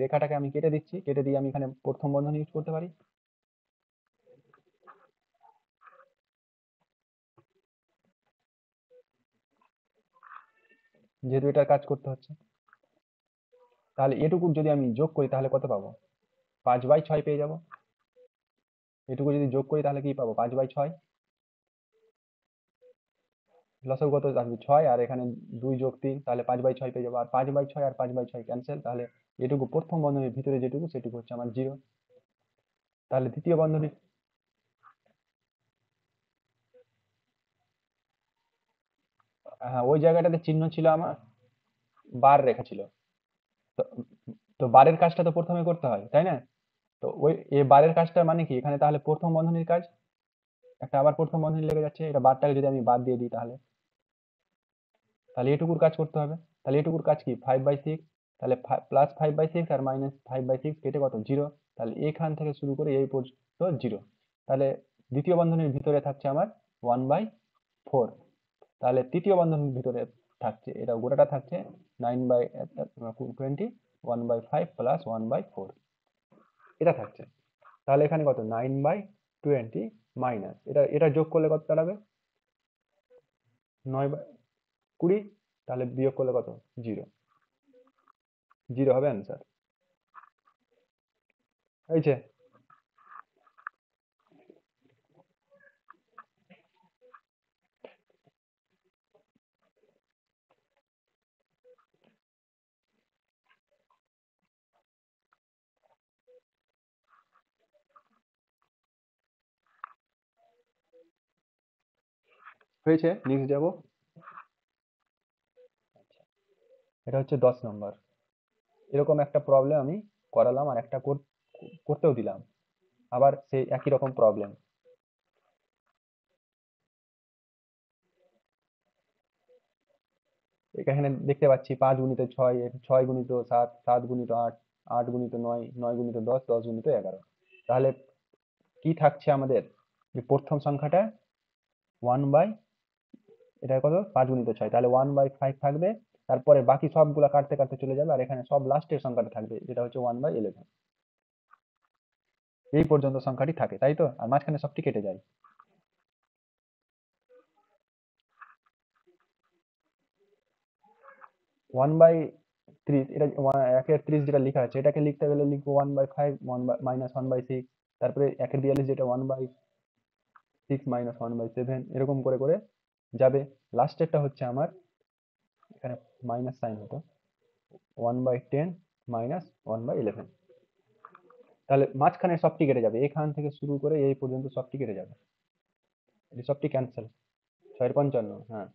রেখাটাকে আমি কেটে দিচ্ছি, কেটে দিয়ে আমি এখানে প্রথম বন্ধনী ইউজ করতে পারি, যেহেতু এটার কাজ করতে হচ্ছে। তাহলে এটুকু যদি আমি যোগ করি তাহলে কত পাবো? 5/6 পেয়ে যাব। এটুকু যদি যোগ করি তাহলে কি পাবো? 5/6। লসাগু কত আসবে? 6, আর এখানে 2 যোগ 3, তাহলে 5/6 পেয়ে যাবো। আর 5/6 আর 5/6 ক্যান্সেল, তাহলে এটুকু প্রথম বন্ধনীর ভিতরে যেটুকু সেটুকু হচ্ছে আমার 0। তাহলে দ্বিতীয় বন্ধনী, হ্যাঁ, ওই জায়গাটাতে চিহ্ন ছিল আমার, বার রেখা ছিল। তো তো বারের কাজটা তো প্রথমে করতে হয়, তাই না? তো ওই এই বারের কাজটার মানে কি? এখানে তাহলে প্রথম বন্ধনীর কাজ, একটা আবার প্রথম বন্ধনী লেগে যাচ্ছে, এটা বারটাকে যদি আমি বাদ দিয়ে দিই তাহলে, তাহলে এটুকুর কাজ করতে হবে। তাহলে এটুকুর কাজ কি? 5/6। তাহলে +5/6 আর -5/6 কেটে কত? 0। তাহলে এখান থেকে শুরু করে এই পর্যন্ত 0। তাহলে দ্বিতীয় বন্ধনীর ভিতরে থাকছে আমার 1/4। তাহলে তৃতীয় বন্ধনীর ভিতরে থাকছে, এটা গোটাটা থাকছে 9/20, 1/5 প্লাস 1/4, এটা থাকছে। তাহলে এখানে কত? 9/20 মাইনাস এটা, এটা যোগ করলে কত দাঁড়াবে? 9/20। তাহলে বিয়োগ করলে কত? 0। 0 হবে অ্যান্সার। হয়েছে? হয়েছে, নেক্সট যাব। এটা হচ্ছে 10 নম্বর। এরকম একটা প্রবলেম আমি করালাম, আর একটা করতেও দিলাম, আবার সেই একই রকম প্রবলেম। এখানে দেখতে পাচ্ছি 5 × 6, 6 × 7, 7 × 8, 8 × 9, 9 × 10, 10 × 11। তাহলে কি থাকছে আমাদের? যে প্রথম সংখ্যাটা 1/, এটা কত 5 × 6, তাহলে 1/5 থাকবে। তারপরে বাকি সবগুলা কাটতে কাটতে চলে যাবে, আর এখানে সব লাস্টের সংখ্যাটা থাকবে, যেটা হচ্ছে 1/11। এই পর্যন্ত সংখ্যাটি থাকে, তাই তো, আর মাঝখানে সবটি কেটে যায়। 1/30, এটা 1/30 যেটা লেখা আছে, এটাকে লিখতে গেলে লিখবো 1/5 -1/6, তারপরে 1/42 যেটা 1/6 -1/7, এরকম করে করে যাবে। লাস্টেরটা হচ্ছে আমার, এখানে মাইনাস সাইন হতো, 1/10 -1/11। তাহলে মাঝখানে সবটি কেটে যাবে, এখান থেকে শুরু করে এই পর্যন্ত সবটি কেটে যাবে, এই সবটি ক্যান্সেল। 6×55, হ্যাঁ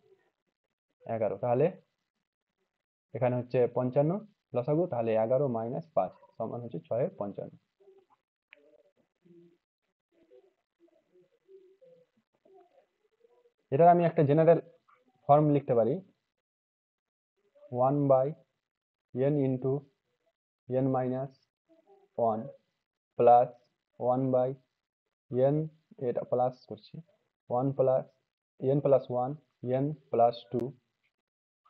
11, তাহলে এখানে হচ্ছে 55 লসাগু, তাহলে 11 - 5 সমান হচ্ছে 6×55। এটার আমি একটা জেনারেল ফর্ম লিখতে পারি, 1/n × n - 1 প্লাস 1/n, এটা প্লাস করছি, 1 plus n+1 n+2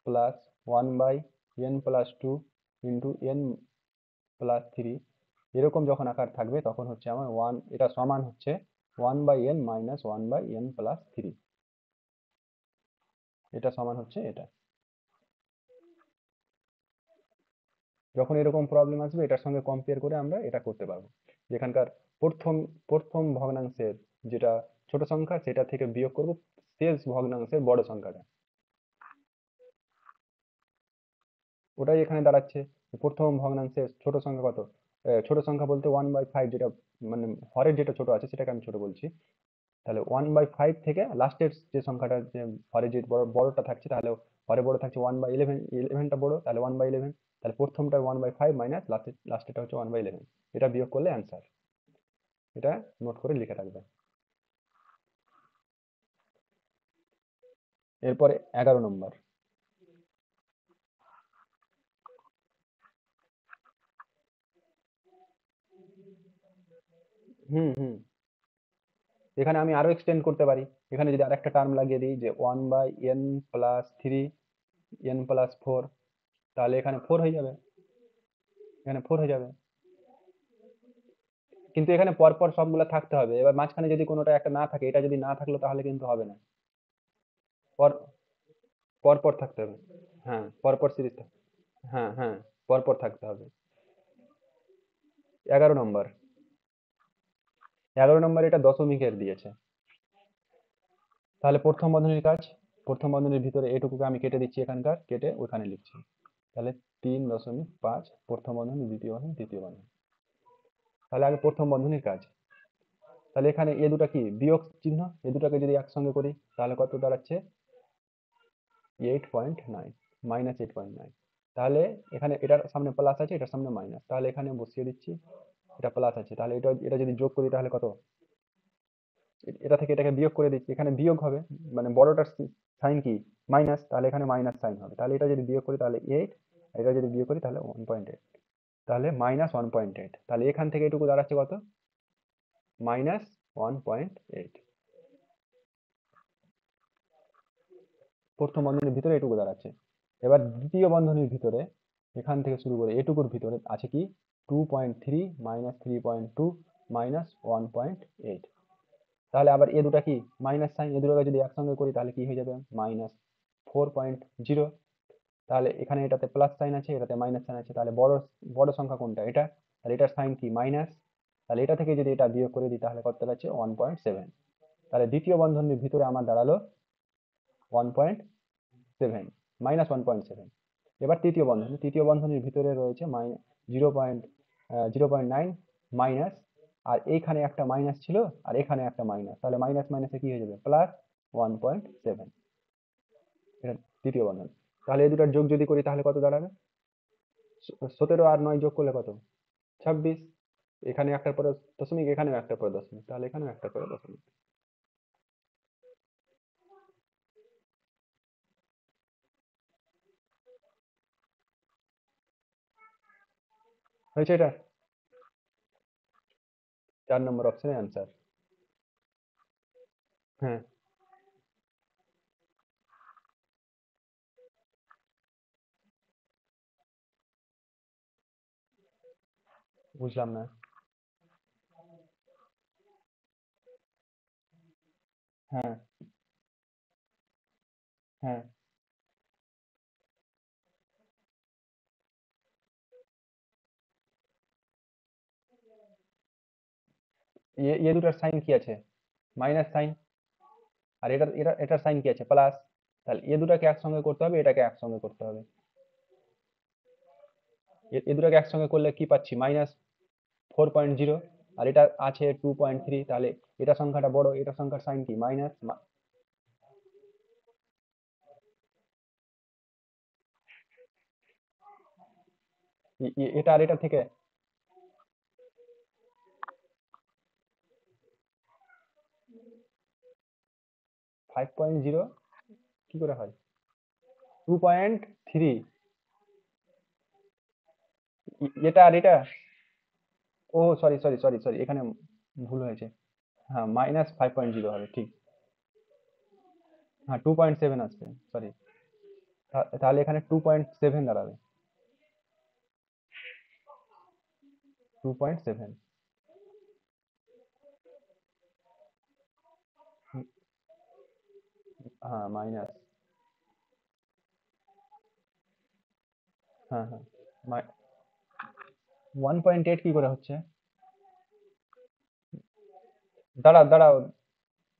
plus 1/n+2 n+3, এরকম যখন আকার থাকবে তখন হচ্ছে আমার এটা সমান হচ্ছে 1/n - 1/n+3, এটা সমান হচ্ছে এটা। যখন এরকম প্রবলেম আসবে, এটার সঙ্গে কম্পেয়ার করে আমরা এটা করতে পারবো, যেখানকার প্রথম প্রথম ভগ্নাংশের যেটা ছোট সংখ্যা, সেটা থেকে বিয়োগ করব শেষ ভগ্নাংশের বড় সংখ্যাটা, ওটাই এখানে দাঁড়াচ্ছে। প্রথম ভগ্নাংশের ছোট সংখ্যা কত, ছোট সংখ্যা বলতে 1/5, যেটা মানে হরের যেটা ছোট আছে সেটাকে আমি ছোট বলছি। তাহলে 1/5 থেকে লাস্টের যে সংখ্যাটা, যে হরে যে বড়টা থাকছে, তাহলে হরে বড় থাকছে 1/11, 11টা বড়, তাহলে 1/11। তাহলে প্রথমটা 1/5 মাইনাস লাস্টেরটা হচ্ছে 1/11, এটা বিয়োগ করলে অ্যান্সার। এটা নোট করে লিখে রাখবেন। এরপরে 11 নম্বর। হুম হুম, এখানে আমি আরো এক্সটেন্ড করতে পারি। এখানে যদি আরেকটা টার্ম লাগিয়ে দিই, যে 1/n+3 n+4, তাহলে এখানে 4 হয়ে যাবে, এখানে 4 হয়ে যাবে। কিন্তু এখানে পরপর সবগুলা থাকতে হবে, এবার মাঝখানে যদি কোনোটা একটা না থাকে, এটা যদি না থাকলো তাহলে কিন্তু হবে না। পর পরপর থাকতে হবে, হ্যাঁ পরপর সিরিজ, হ্যাঁ হ্যাঁ, পরপর থাকতে হবে। 11 নম্বর। 11 নম্বর, এটা দশমিকের দিয়েছে, তাহলে প্রথম বন্ধনীর কাজ, প্রথম বন্ধনীর ভিতরে এটুকুকে আমি কেটে দিচ্ছি, এখানকার কেটে ওখানে লিখছি। তাহলে 3.5 প্রথম বন্ধনী, দ্বিতীয় বন্ধনী, তৃতীয় বন্ধনী। তাহলে আগে প্রথম বন্ধনীর কাজ। তাহলে এখানে এ দুটা কি বিয়োগ চিহ্ন, এ দুটাকে যদি একসঙ্গে করি তাহলে কত দাঁড়াচ্ছে, 8.9 -8.9। তাহলে এখানে এটার সামনে প্লাস আছে, এটার সামনে মাইনাস, তাহলে এখানে বসিয়ে দিচ্ছি, এটা প্লাস আছে, তাহলে এটা এটা যদি যোগ করি তাহলে কত, এটা থেকে এটাকে বিয়োগ করে দিচ্ছি, এখানে বিয়োগ হবে, মানে বড়টার সাইন কি মাইনাস, তাহলে এখানে মাইনাস সাইন হবে, তাহলে এটা যদি বিয়োগ করি তাহলে 8, এটা যদি বিয়োগ করি তাহলে 1.8, তাহলে -1.8। তাহলে এখান থেকে এটুকু দাঁড়াচ্ছে কত, -1.8। প্রথম বন্ধনীর ভিতরে এটুকু দাঁড়াচ্ছে। এবার দ্বিতীয় বন্ধনীর ভিতরে, এখান থেকে শুরু করে এটুকুর ভিতরে আছে কি, 2.3 -3.2 -1.8। তাহলে আবার এ দুটা কি মাইনাস সাইন, এ দুটোকে যদি একসঙ্গে করি তাহলে কি হয়ে যাবে, -4.0। তাহলে এখানে এটাতে প্লাস সাইন আছে, এটাতে মাইনাস সাইন আছে, তাহলে বড় বড় সংখ্যা কোনটা, এটা, তাহলে এটার সাইন কি মাইনাস, তাহলে এটা থেকে যদি এটা বিয়োগ করে দিই তাহলে কত দাঁড়াচ্ছে, 1.7। তাহলে দ্বিতীয় বন্ধনীর ভিতরে আমার দাঁড়ালো 1.7, -1.7। এবার তৃতীয় বন্ধনী, তৃতীয় বন্ধনীর ভিতরে রয়েছে 0.9 মাইনাস, আর এইখানে একটা মাইনাস ছিল, আর এখানে একটা মাইনাস, তাহলে মাইনাস মাইনাসে কি হয়ে যাবে, +1.7। এটা তৃতীয় বন্ধনী। তাহলে এই দুটার যোগ যদি করি তাহলে কত দাঁড়াবে, 17 আর 9 যোগ করলে কত, 26। এখানে একটার পরে দশমিক, এখানেও একটার পরে দশমিক, তাহলে এখানেও একটার পরে দশমিক। হয়েছে এটা, 4 নম্বর অপশনের অ্যান্সার। হ্যাঁ, বুঝলাম না। হ্যাঁ, হ্যাঁ। এ দুটার সাইন কি আছে? Minus sine. আর এটার সাইন কি আছে? প্লাস। তাহলে এ দুটাকে একসঙ্গে করতে হবে, এটাকে একসঙ্গে করতে হবে। এ দুটাকে একসঙ্গে করলে কি পাচ্ছি? -4.0। আর এটা আছে 2.3। তাহলে এটা সংখ্যাটা বড়, এটা সংখ্যার সাইন কি? মাইনাস। এটা আর এটা থেকে 5.0 কি করে হয়? 2.3। এটা আর এটা। ও সরি, সরি, সরি, সরি, এখানে ভুল হয়েছে। হ্যাঁ, -5.0 হবে, ঠিক। হ্যাঁ, 2.7 আসবে, সরি। তাহলে এখানে 2.7 দাঁড়াবে। 2.7। হ্যাঁ, মাইনাস। হ্যাঁ, হ্যাঁ। 1.8 কি করে হচ্ছে? দাঁড়াও, দাঁড়াও,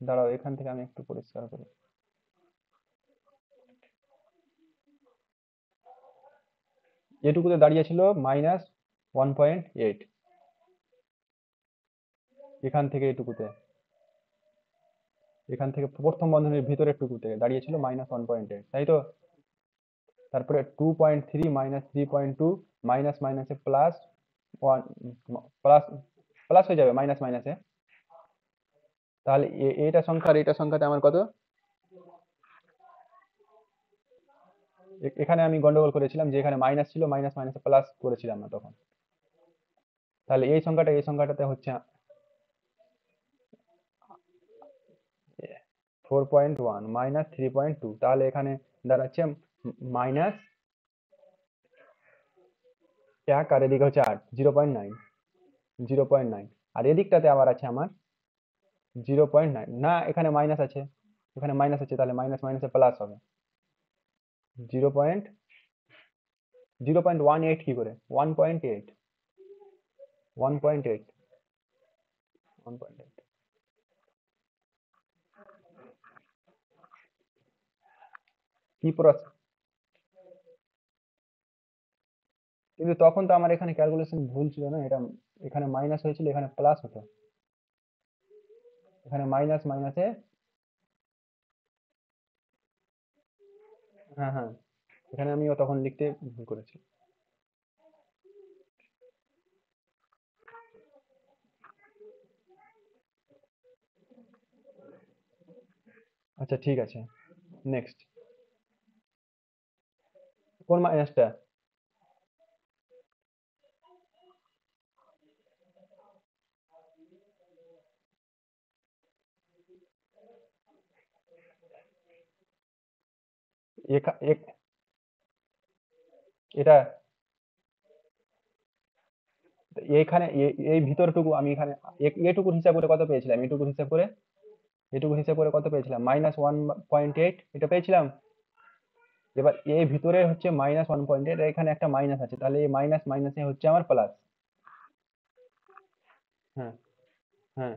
দাঁড়াও, এখান থেকে আমি একটু পরিষ্কার করি। এটুকুতে দাঁড়িয়েছিল -1.8। এখান থেকে এটুকুতে, এখান থেকে প্রথম বন্ধনীর ভিতরের টুকুতে দাঁড়িয়েছিল -1.8, তাই তো? তারপরে 2.3 -3.2, মাইনাস মাইনাসে প্লাস ওয়ান, প্লাস, প্লাস হয়ে যাবে মাইনাস মাইনাসে। তাহলে এটা সংখ্যা আর এটা সংখ্যাতে আমার কত? এখানে আমি গন্ডগোল করেছিলাম যে এখানে মাইনাস ছিল, মাইনাস মাইনাসে প্লাস করেছিলাম না তখন। তাহলে এই সংখ্যাটা এই সংখ্যাটাতে হচ্ছে 4.1 -3.2। তাহলে এখানে দাঁড়াচ্ছে -1, আর এদিকে হচ্ছে 8, 0.9, 0.9। আর এদিকটাতে আবার আছে আমার 0.9। না, এখানে মাইনাস আছে, এখানে মাইনাস আছে, তাহলে মাইনাস মাইনাসে প্লাস হবে। 0.18 কি করে? 1.8, 1.8, 1.8। কি প্রসেস? কিন্তু তখন তো আমার এখানে ক্যালকুলেশন ভুল ছিল না, এটা এখানে মাইনাস হয়েছিল, এখানে প্লাস হতো। এখানে মাইনাস মাইনাসে। হ্যাঁ, হ্যাঁ। এখানে আমিও তখন লিখতে ভুল করেছি। আচ্ছা, ঠিক আছে। নেক্সট। কোন মাইনাসটা? এটা এইখানে এই ভিতরটুকু আমি এখানে এটুকুর হিসাব করে কত পেয়েছিলাম? এটুকুর হিসাব করে, এটুকুর হিসাব করে কত পেয়েছিলাম? -1.8 এটা পেয়েছিলাম। এবার এই ভিতরে হচ্ছে -1.8, এখানে একটা মাইনাস আছে, তাহলে এই মাইনাস মাইনাসে হচ্ছে আমার প্লাস। হ্যাঁ, হ্যাঁ,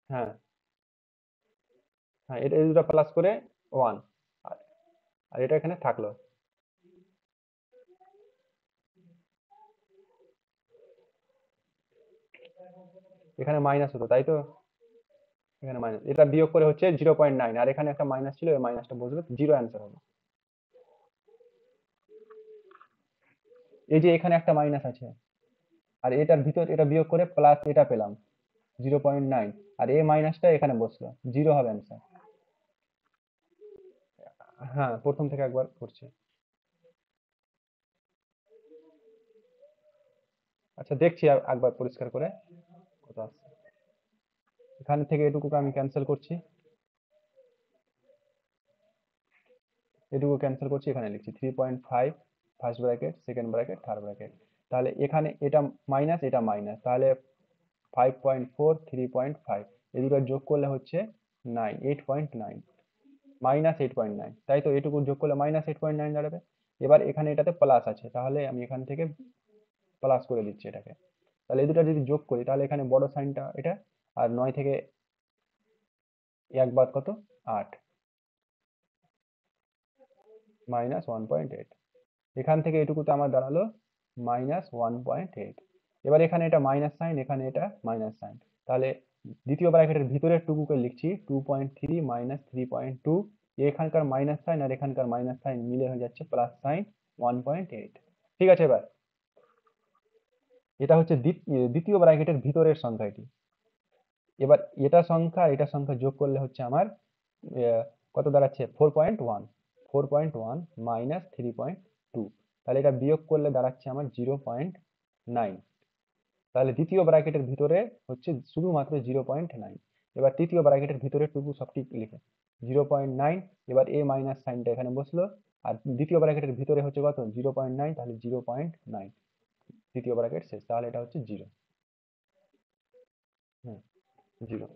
হ্যাঁ, হ্যাঁ, এটা এই দুটো প্লাস করে 1। আর আর এটা এখানে থাকলো। এখানে মাইনাস হতো, তাই তো? এখানে মাইনাস, এটা বিয়োগ করে হচ্ছে 0.9, আর এখানে একটা মাইনাস ছিল, এই মাইনাসটা বসবে, জিরো অ্যান্সার হবে। এই যে এখানে একটা মাইনাস আছে, আর এটার ভিতর এটা বিয়োগ করে প্লাস এটা পেলাম 0.9, আর এই মাইনাসটা এখানে বসলো, জিরো হবে অ্যান্সার। হ্যাঁ, প্রথম থেকে একবার করছি। আচ্ছা, দেখছি একবার পরিষ্কার করে কত আসছে। এখান থেকে এটুকুকে আমি ক্যান্সেল করছি, এটুকু ক্যান্সেল করছি, এখানে লিখছি 3.5 first bracket, second bracket, third bracket. তাহলে এখানে এটা মাইনাস, এটা মাইনাস, তাহলে 5.4, 3.5, এই দুটো যোগ করলে হচ্ছে 9, 8.9, -8.9, তাই তো? এটুকু যোগ করলে -8.9 দাঁড়াবে। এবার এখানে এটাতে প্লাস আছে, তাহলে আমি এখান থেকে প্লাস করে দিচ্ছি এটাকে। তাহলে এই দুটো যদি যোগ করি তাহলে এখানে বড় সাইনটা এটা, আর 9 থেকে 1 বাদ কত? 8, -1.8। এখান থেকে এটুকুতে আমার দাঁড়ালো -1.8। এবার এখানে এটা মাইনাস সাইন, এখানে এটা মাইনাস সাইন, তাহলে দ্বিতীয় ব্র্যাকেটের ভিতরের টুকুকে লিখছি 2.3 -3.2। এখানকার মাইনাস সাইন আর এখানকার মাইনাস সাইন মিলে হয়ে যাচ্ছে প্লাস সাইন 1.8। ঠিক আছে? এবার এটা হচ্ছে দ্বিতীয় ব্র্যাকেটের ভিতরের সংখ্যাটি। এবার এটা সংখ্যা আর এটা সংখ্যা যোগ করলে হচ্ছে আমার কত দাঁড়াচ্ছে? 4.1, 4.1 -3.2, তাহলে এটা বিয়োগ করলে দাঁড়াচ্ছে আমার 0.9। তাহলে দ্বিতীয় ব্র্যাকেটের ভিতরে হচ্ছে শুধুমাত্র 0.9। এবার তৃতীয় ব্র্যাকেটের ভিতরে টুকু সবটি লিখে 0.9। এবার এ মাইনাস সাইনটা এখানে বসলো, আর দ্বিতীয় ব্র্যাকেটের ভিতরে হচ্ছে কত? 0.9, তাহলে 0.9, তৃতীয় ব্র্যাকেট শেষ, তাহলে এটা হচ্ছে 0। হুম, 0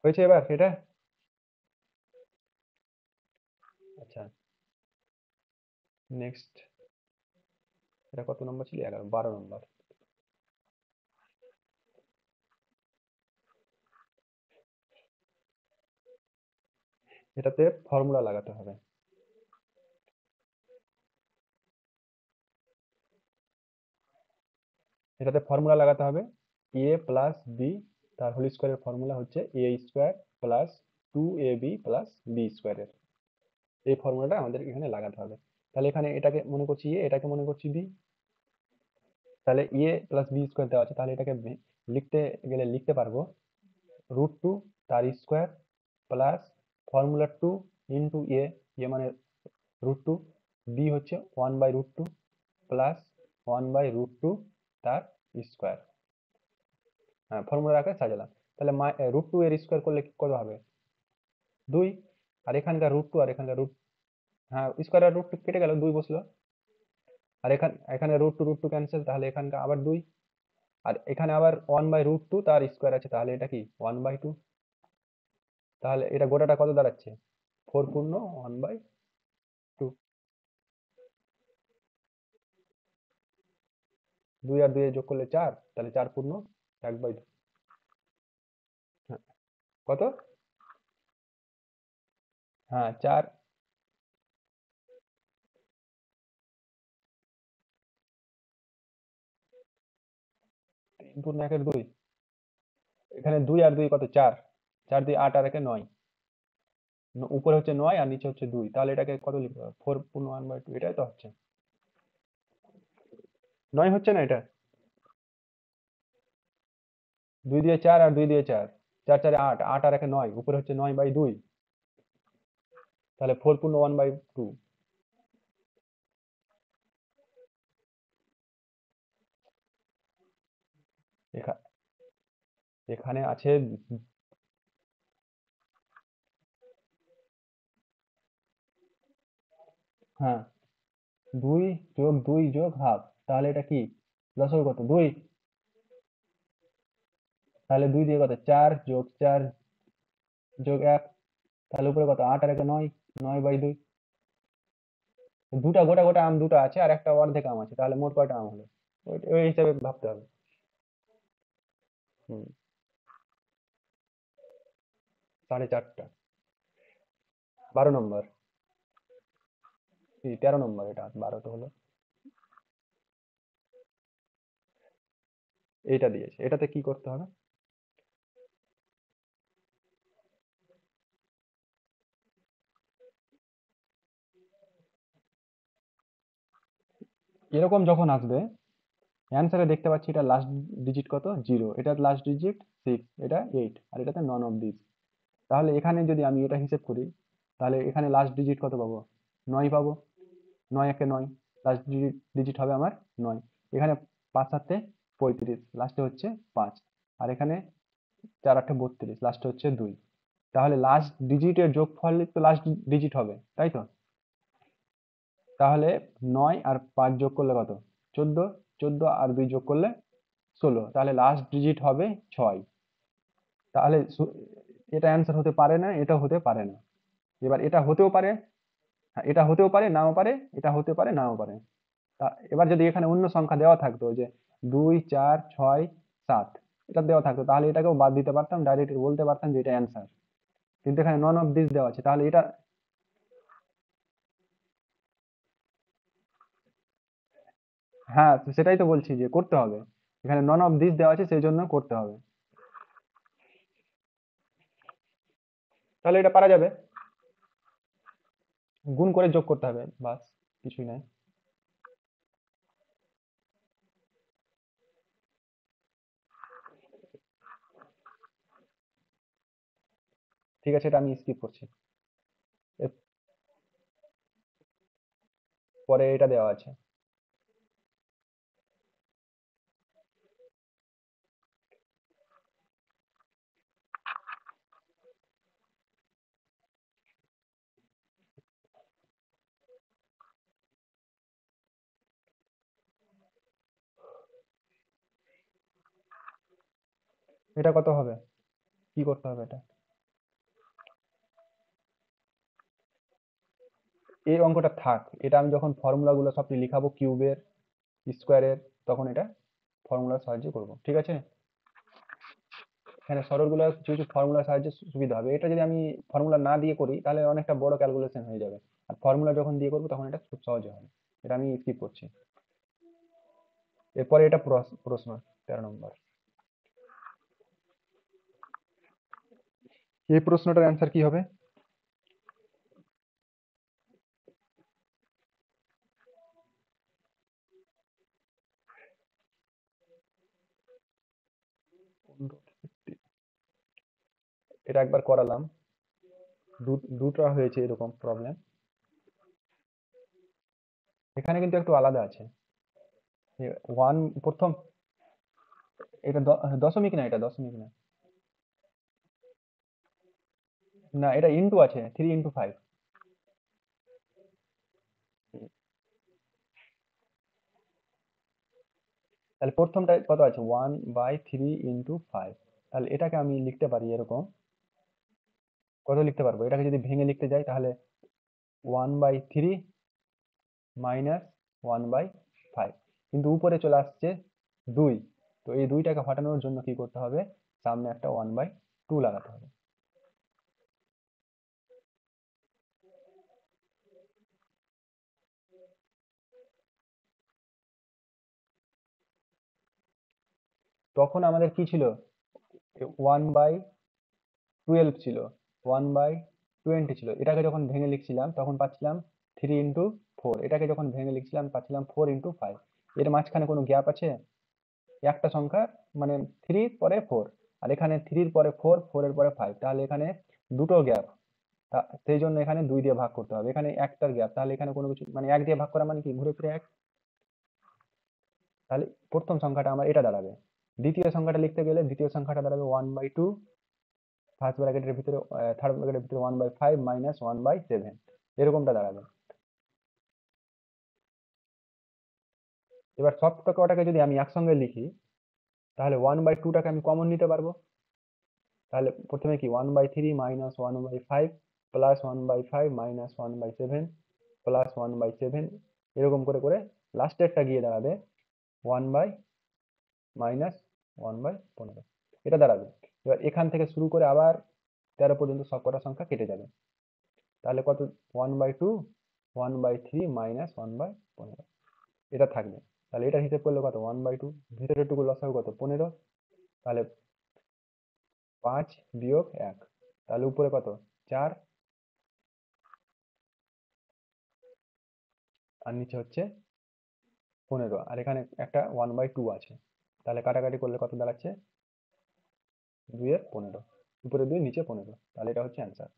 হয়েছে। এবার এটা আচ্ছা, নেক্সট, এটা কত নম্বর ছিল? 11, 12 নম্বর। এটাতে ফর্মুলা লাগাতে হবে। এটাতে ফর্মুলা লাগাতে হবে a প্লাস বি, তার হোল স্কোয়ারের ফর্মুলা হচ্ছে a square plus 2ab plus B স্কোয়ারের। এই ফর্মুলাটা আমাদের এখানে লাগাতে হবে। তাহলে এখানে এটাকে মনে করছি a, এটাকে মনে করছি b। তাহলে a প্লাস বি স্কোয়ার দেওয়া আছে, তাহলে এটাকে লিখতে গেলে লিখতে পারবো √2 তার স্কোয়ার প্লাস ফর্মুলা 2 ইন্টু এ, মানে √2, বি হচ্ছে 1/√2 প্লাস 1/√2 তার স্কোয়ার। হ্যাঁ, ফর্মুলা আকারে সাজালাম। তাহলে √2 এর স্কোয়ার করলে কত হবে? 2। আর এখানকার √2 আর এখানকার হ্যাঁ, স্কোয়ার আর √2 কেটে গেল, 2 বসলো। আর এখানে √2 ক্যান্সেল, তাহলে এখানকার আবার 2। আর এখানে আবার 1/√2 তার স্কোয়ার আছে, তাহলে এটা কি 1/2। তাহলে এটা গোটাটা কত দাঁড়াচ্ছে? 4 পূর্ণ 1/2। 2 আর 2 যোগ করলে 4, তাহলে 4 পূর্ণ 1/2। হ্যাঁ, কত? হ্যাঁ, 4, 3 পূর্ণ 1 2। এখানে 2 আর 2 কত? 4, 4 2 8 আর 1 9। উপরে হচ্ছে 9 আর নিচে হচ্ছে 2, তাহলে এটাকে কত লিখতে হবে? 4 পূর্ণ 1/2, এটাই তো হচ্ছে। 9 হচ্ছে না এটা? 2 দিয়ে 4 আর 2 দিয়ে 4, 4 4 8, 8 আর 1 9, উপরে হচ্ছে 9/2, তাহলে 4 পূর্ণ 1/2। এখানে আছে, হ্যাঁ, 2 যোগ 2 যোগ হাফ, তাহলে এটা কি? লসাগু কত? 2। তাহলে 2 দিয়ে কত? 4 যোগ 4 যোগ 1, তাহলে উপরে কত? 8 আর 1 9, 9/2। দুটা গোটা গোটা আম দুটো আছে আর একটা অর্ধেক আম আছে, তাহলে মোট কয়টা আম হলো? ওই হিসাবে ভাবতে হবে। হুম, 4.5টা। 12 নম্বর, 13 নম্বর, এটা 12 তো হলো। এইটা দিয়েছে, এটাতে কি করতে হবে? এরকম যখন আসবে অ্যান্সারে দেখতে পাচ্ছি এটা লাস্ট ডিজিট কত? 0, এটা লাস্ট ডিজিট 6, এটা 8, আর এটাতে নন অফ দিস। তাহলে এখানে যদি আমি এটা হিসেব করি, তাহলে এখানে লাস্ট ডিজিট কত পাবো? 9 পাবো। 9 একে 9, লাস্ট ডিজিট হবে আমার 9। এখানে 5 7 35, লাস্টে হচ্ছে 5। আর এখানে 4 8 32, লাস্টে হচ্ছে 2। তাহলে লাস্ট ডিজিটের যোগফল তো লাস্ট ডিজিট হবে, তাই তো? তাহলে 9 আর 5 যোগ করলে কত? 14। 14 আর 2 যোগ করলে 16। তাহলে লাস্ট ডিজিট হবে 6। তাহলে এটা অ্যান্সার হতে পারে না, এটা হতে পারে না। এবার এটা হতেও পারে, হ্যাঁ, এটা হতেও পারে, নাও পারে, এটা হতে পারে, নাও পারে। এবার যদি এখানে অন্য সংখ্যা দেওয়া থাকতো যে 2, 4, 6, 7, এটা দেওয়া থাকতো, তাহলে এটাকেও বাদ দিতে পারতাম, ডাইরেক্ট বলতে পারতাম যে এটা অ্যান্সার। কিন্তু এখানে নন অফ দিস দেওয়া আছে, তাহলে এটা, হ্যাঁ, তো সেটাই তো বলছি যে করতে হবে। এখানে নন অফ দিস দেওয়া আছে, সেই জন্য করতে হবে। তাহলে এটা পারা যাবে, গুণ করে যোগ করতে হবে, বাস, কিছুই নাই। ঠিক আছে, এটা আমি স্কিপ করছি। এর পরে এটা দেওয়া আছে। এটা কত হবে? কি করতে হবে এটা? এই অঙ্কটা থাক, এটা আমি যখন ফর্মুলা গুলো সব লিখাবো কিউবের, স্কোয়ারের, তখন এটা ফর্মুলার সাহায্যে করব, ঠিক আছে? এখানে সরলগুলো কিছু কিছু ফর্মুলার সাহায্যে সুবিধা হবে। এটা যদি আমি ফর্মুলা না দিয়ে করি তাহলে অনেকটা বড় ক্যালকুলেশন হয়ে যাবে। আর ফর্মুলা যখন দিয়ে করবো তখন এটা খুব সহজে হবে। এটা আমি স্কিপ করছি। এরপরে এটা প্রশ্ন 13 নম্বর। এই প্রশ্নটার অ্যান্সার কি হবে? এটা একবার করালাম, দুটো হয়েছে এরকম প্রবলেম। এখানে কিন্তু একটু আলাদা আছে। ওয়ান, প্রথম, এটা দশমিক না, এটা দশমিক না। না, এটা ইন্টু আছে, 3 × 5। তাহলে প্রথমটা কত আছে? 1/3 × 5। তাহলে এটাকে আমি লিখতে পারি এরকম, কত লিখতে পারবো? এটাকে যদি ভেঙে লিখতে যাই তাহলে 1/3 মাইনাস 1/5। কিন্তু উপরে চলে আসছে 2, তো এই 2টাকে হটানোর জন্য কি করতে হবে? সামনে একটা 1/2 লাগাতে হবে। তখন আমাদের কি ছিল? 1/12 ছিল, 1/20 ছিল। এটাকে যখন ভেঙে লিখছিলাম তখন পাচ্ছিলাম 3 × 4। এটাকে যখন ভেঙে লিখছিলাম পাচ্ছিলাম 4 × 5। এর মাঝখানে কোনো গ্যাপ আছে? একটা সংখ্যা, মানে 3 পরে 4, আর এখানে 3 পরে 4, 4 এর পরে 5, তাহলে এখানে দুটো গ্যাপ। সেই জন্য এখানে 2 দিয়ে ভাগ করতে হবে। এখানে একটার গ্যাপ, তাহলে এখানে কোনো কিছু, মানে 1 দিয়ে ভাগ করা মানে কি ঘুরে ফিরে 1। তাহলে প্রথম সংখ্যাটা আমার এটা দাঁড়াবে। দ্বিতীয় সংখ্যাটা লিখতে গেলে দ্বিতীয় সংখ্যাটা দাঁড়াবে 1/2, ফার্স্ট ব্র্যাকেটের ভিতরে, থার্ড ব্র্যাকেটের ভিতরে 1/5 মাইনাস 1/7, এরকমটা দাঁড়াবে। এবার সব কটাকে যদি আমি একসঙ্গে লিখি তাহলে 1/2টাকে আমি কমন নিতে পারবো। তাহলে প্রথমে কি 1/3 মাইনাস 1/5 প্লাস 1/5 মাইনাস 1/7 প্লাস 1/7, এরকম করে করে লাস্টেরটা গিয়ে দাঁড়াবে 1/-1/15, এটা দাঁড়াবে। এবার এখান থেকে শুরু করে আবার 13 পর্যন্ত সব কটা সংখ্যা কেটে যাবে। তাহলে কত? 1/2, 1/3 মাইনাস 1/15, এটা থাকবে। তাহলে এটা হিসেব করলে কত? 1/2, ভিতরের টুকু লসাগু কত? 15। তাহলে 5 - 1, তাহলে উপরে কত? 4, আর নিচে হচ্ছে 15, আর এখানে একটা 1/2 আছে। তাহলে কাটাকাটি করলে কত দাঁড়াচ্ছে? 2 এর 15, উপরে 2 নিচে 15, তাহলে এটা হচ্ছে অ্যান্সার।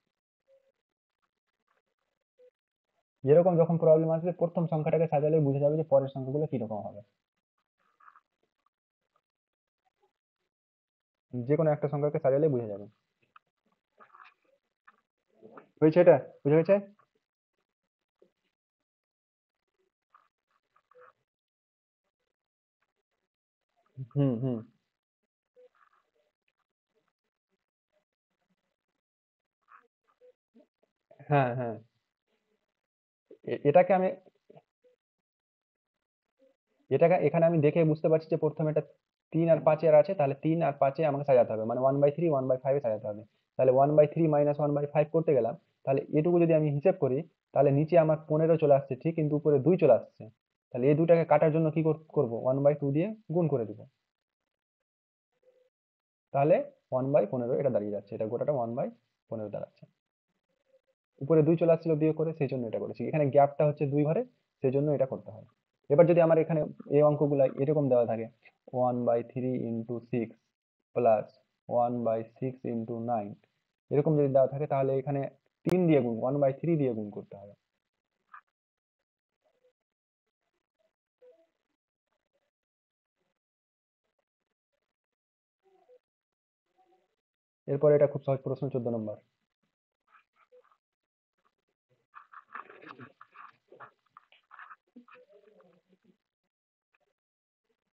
যেরকম যখন প্রবলেম আসবে প্রথম সংখ্যাটাকে সাজালে বুঝে যাবে যে পরের সংখ্যাগুলো কিরকম হবে। যে কোনো একটা সংখ্যাকে সাজালে বুঝে যাবে। হয়েছে? এটা বুঝা গেছে? হুম হুম। হ্যাঁ হ্যাঁ। এটাকে আমি, এটাকে এখানে আমি দেখে বুঝতে পারছি যে প্রথমে এটা 3 আর 5 আছে, তাহলে 3 আর 5 আমাকে সাজাতে হবে, মানে 1/3 1/5 এ সাজাতে হবে। তাহলে 1/3 মাইনাস 1/5 করতে গেলাম, তাহলে এটুকু যদি আমি হিসেব করি, তাহলে নিচে আমার 15 চলে আসছে ঠিক, কিন্তু উপরে 2 চলে আসছে। তাহলে এই দুটাকে কাটার জন্য কি করবো, 1/2 দিয়ে গুণ করে দিব। তাহলে 1/15 এটা দাঁড়িয়ে যাচ্ছে, এটা গোটাটা 1/15 দাঁড়াচ্ছে। উপরে 2 চলে আসছিল বিয়োগ করে, সেই জন্য এটা করেছি। এখানে গ্যাপটা হচ্ছে 2 ঘরে, সেই জন্য এটা করতে হয়। এবার যদি আমার এখানে এই অঙ্কগুলা এরকম দেওয়া থাকে, 1/3 ইন্টু 6 প্লাস 1/6 ইন্টু 9, এরকম যদি দেওয়া থাকে, তাহলে এখানে 3 দিয়ে গুণ, 1/3 দিয়ে গুণ করতে হবে। এরপরে এটা খুব সহজ প্রশ্ন, 14 নম্বর।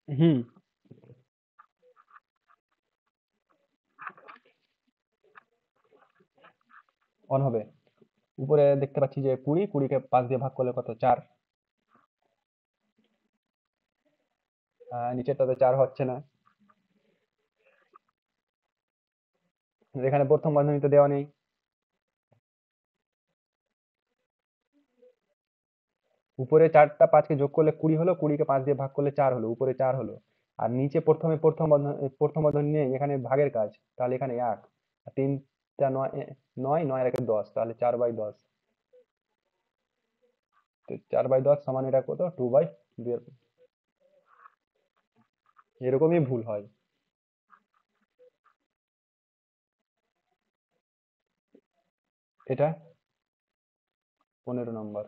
হুম। অন হবে। উপরে দেখতে পাচ্ছি যে 20, 20 কে 5 দিয়ে ভাগ করলে কত, 4। নিচেরটাতে 4 হচ্ছে না। এখানে প্রথম বন্ধনীতে দেওয়া নেই। উপরে 4টা 5কে যোগ করলে 20 হলো, 20কে 5 দিয়ে ভাগ করলে 4 হলো, উপরে 4 হলো। আর নিচে প্রথমে প্রথম বন্ধনী নেই, এখানে ভাগের কাজ, তাহলে এখানে 1। আর 3টা 9, 9, 9 আর 1 10, তাহলে 4/10। তো 4/10 সমান এটা কত, 2/2। এরকমই ভুল হয়। এটা 15 নম্বর।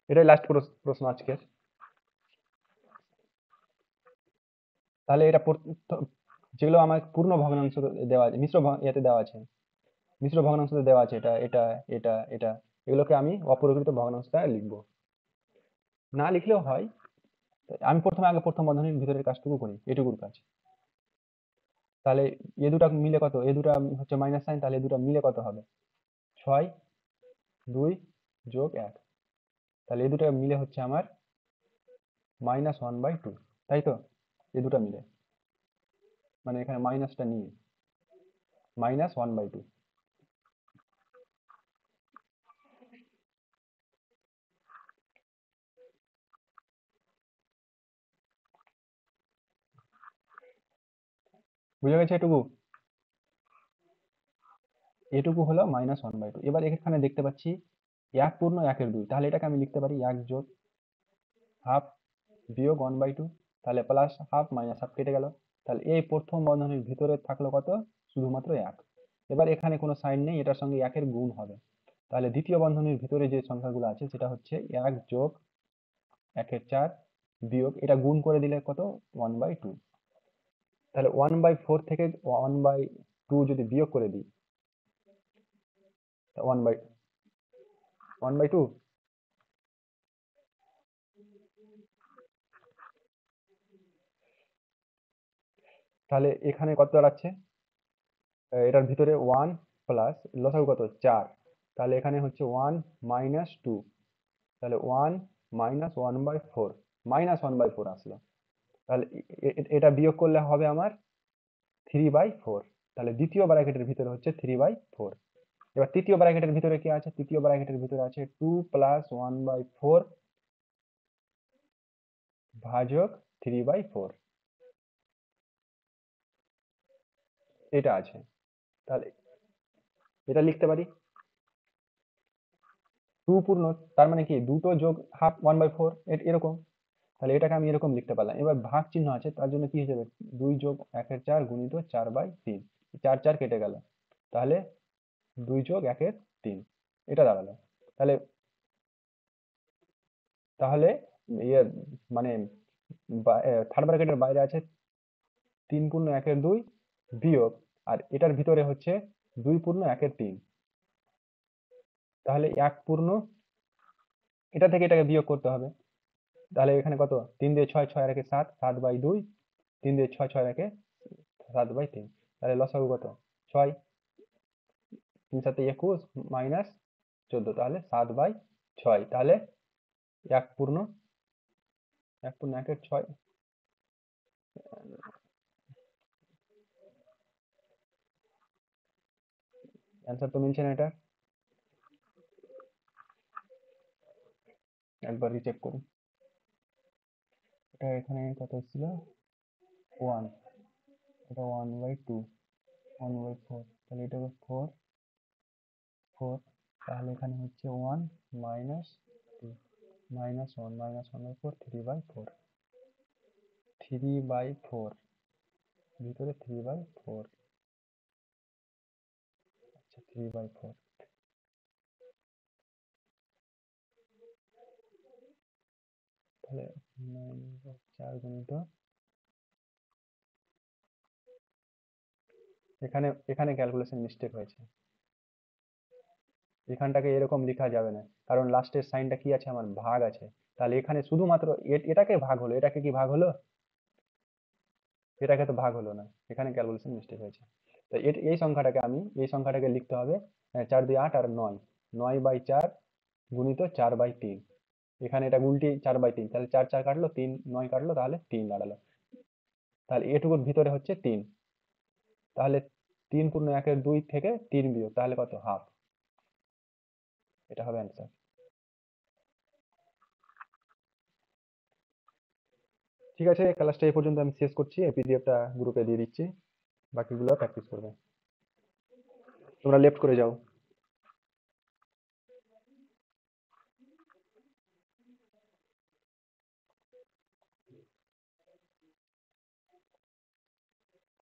এটাই লাস্ট প্রশ্ন আজকের। তাহলে এটা যেগুলো আমার পূর্ণ ভগ্নাংশ দেওয়া আছে, ইয়েতে দেওয়া আছে, মিশ্র ভগ্নাংশতে দেওয়া আছে, এটা এটা এটা এটা, এগুলোকে আমি অপরিকৃত ভগ্নাংশটা লিখবো। না লিখলেও হয়। আমি আগে প্রথম বন্ধনীর ভিতরের কাজটুকু করি, এটুকুর কাজ। তাহলে এ দুটা মিলে কত, এ দুটা হচ্ছে মাইনাস সাইন, তাহলে এ দুটা মিলে কত হবে, 6, 2 যোগ 1। তাহলে এ দুটা মিলে হচ্ছে আমার -1/2, তাই তো? এ দুটা মিলে, মানে এখানে মাইনাসটা নিয়ে -1/2। বুঝে গেছে এটুকু? এটুকু হলো -1/2। এবার এখানে দেখতে পাচ্ছি 1 পূর্ণ 1/2, তাহলে এটাকে আমি লিখতে পারি 1 যোগ হাফ বিয়োগ 1/2, তাহলে প্লাস হাফ মাইনাস হাফ কেটে গেল। তাহলে এই প্রথম বন্ধনীর ভিতরে থাকলো কত, শুধুমাত্র 1। এবার এখানে কোনো সাইন নেই, এটার সঙ্গে 1-এর গুণ হবে। তাহলে দ্বিতীয় বন্ধনীর ভিতরে যে সংখ্যাগুলো আছে, সেটা হচ্ছে 1 যোগ 1/4 বিয়োগ, এটা গুণ করে দিলে কত, 1/2। তাহলে 1/4 থেকে 1/2 যদি বিয়োগ করে দিই, 1/2। তাহলে এখানে কত দাঁড়াচ্ছে, এটার ভিতরে 1 প্লাস লসাগু কত, 4। তাহলে এখানে হচ্ছে 1 -2, তাহলে 1 -1/4, -1/4 আসলো। তাহলে এটা বিয়োগ করলে হবে আমার 3/4। তাহলে দ্বিতীয় ব্র্যাকেটের ভিতরে হচ্ছে 3/4। এবার তৃতীয় ব্র্যাকেটের ভিতরে কি আছে, তৃতীয় ব্র্যাকেটের ভিতরে আছে 2 প্লাস 1/4 ভাজক 3/4, এটা আছে। তাহলে এটা লিখতে পারি 2 পূর্ণ, তার মানে কি, দুটো যোগ হাফ 1/4, এরকম। তাহলে এটাকে আমি এরকম লিখতে পারলাম। এবার ভাগ চিহ্ন আছে, তার জন্য কি হিসেবে, 2 যোগ 1/4 গুণিত 4/3, 4 কেটে গেল, তাহলে 2 যোগ 1/3, এটা দাঁড়ালো। তাহলে তাহলে ইয়ে, মানে থার্ড ব্র্যাকেটের বাইরে আছে 3 পূর্ণ 1 এর 2 বিয়োগ, আর এটার ভিতরে হচ্ছে 2 পূর্ণ 1 এর 3, তাহলে 1 পূর্ণ, এটা থেকে এটাকে বিয়োগ করতে হবে। তাহলে এখানে কত, 3 দিয়ে 6, 6 আর 1 7, 7/2, 3 দিয়ে 6, 6 আর 1 7/3, তাহলে লসাগু কত, 6, 3 7 21 মাইনাস 14, তাহলে 7/6, তাহলে 1 পূর্ণ 1 এর 6। অ্যান্সার তো মিলছে না এটা, একবার রিচেক করি। এটা এখানে কত ছিল, 1, এটা 1/2, 1/4, তাহলে এটা 4, 4, তাহলে এখানে হচ্ছে 1 মাইনাস 2, -1, -1/4, 3/4, 3/4, ভিতরে 3/4, আচ্ছা 3/4, তাহলে 4 গুণিত, এখানে এখানে ক্যালকুলেশন মিস্টেক হয়েছে, এখানটাকে এরকম লেখা যাবে না, কারণ লাস্টের সাইনটা কি আছে, আমার ভাগ আছে। তাহলে এখানে শুধুমাত্র এটাকে ভাগ হলো, এটাকে কি ভাগ হলো, এটাকে তো ভাগ হলো না, এখানে ক্যালকুলেশন মিস্টেক হয়েছে। তো এই সংখ্যাটাকে লিখতে হবে 4 2 8 আর 9, 9/4 গুণিত 4/3, এখানে এটা উল্টি 4/3, তাহলে 4 4 কাটলো, 3 9 কাটলো, তাহলে 3 দাঁড়ালো। তাহলে এটুকুর ভিতরে হচ্ছে 3, তাহলে 3 পূর্ণ 1 এর 2 থেকে 3 বিয়োগ, তাহলে কত, হাফ, এটা হবে অ্যান্সার। ঠিক আছে, ক্লাসটা এই পর্যন্ত আমি শেষ করছি, এই পিডিএফটা গ্রুপে দিয়ে দিচ্ছি, বাকিগুলো প্র্যাকটিস করবে, তোমরা লেফট করে যাও।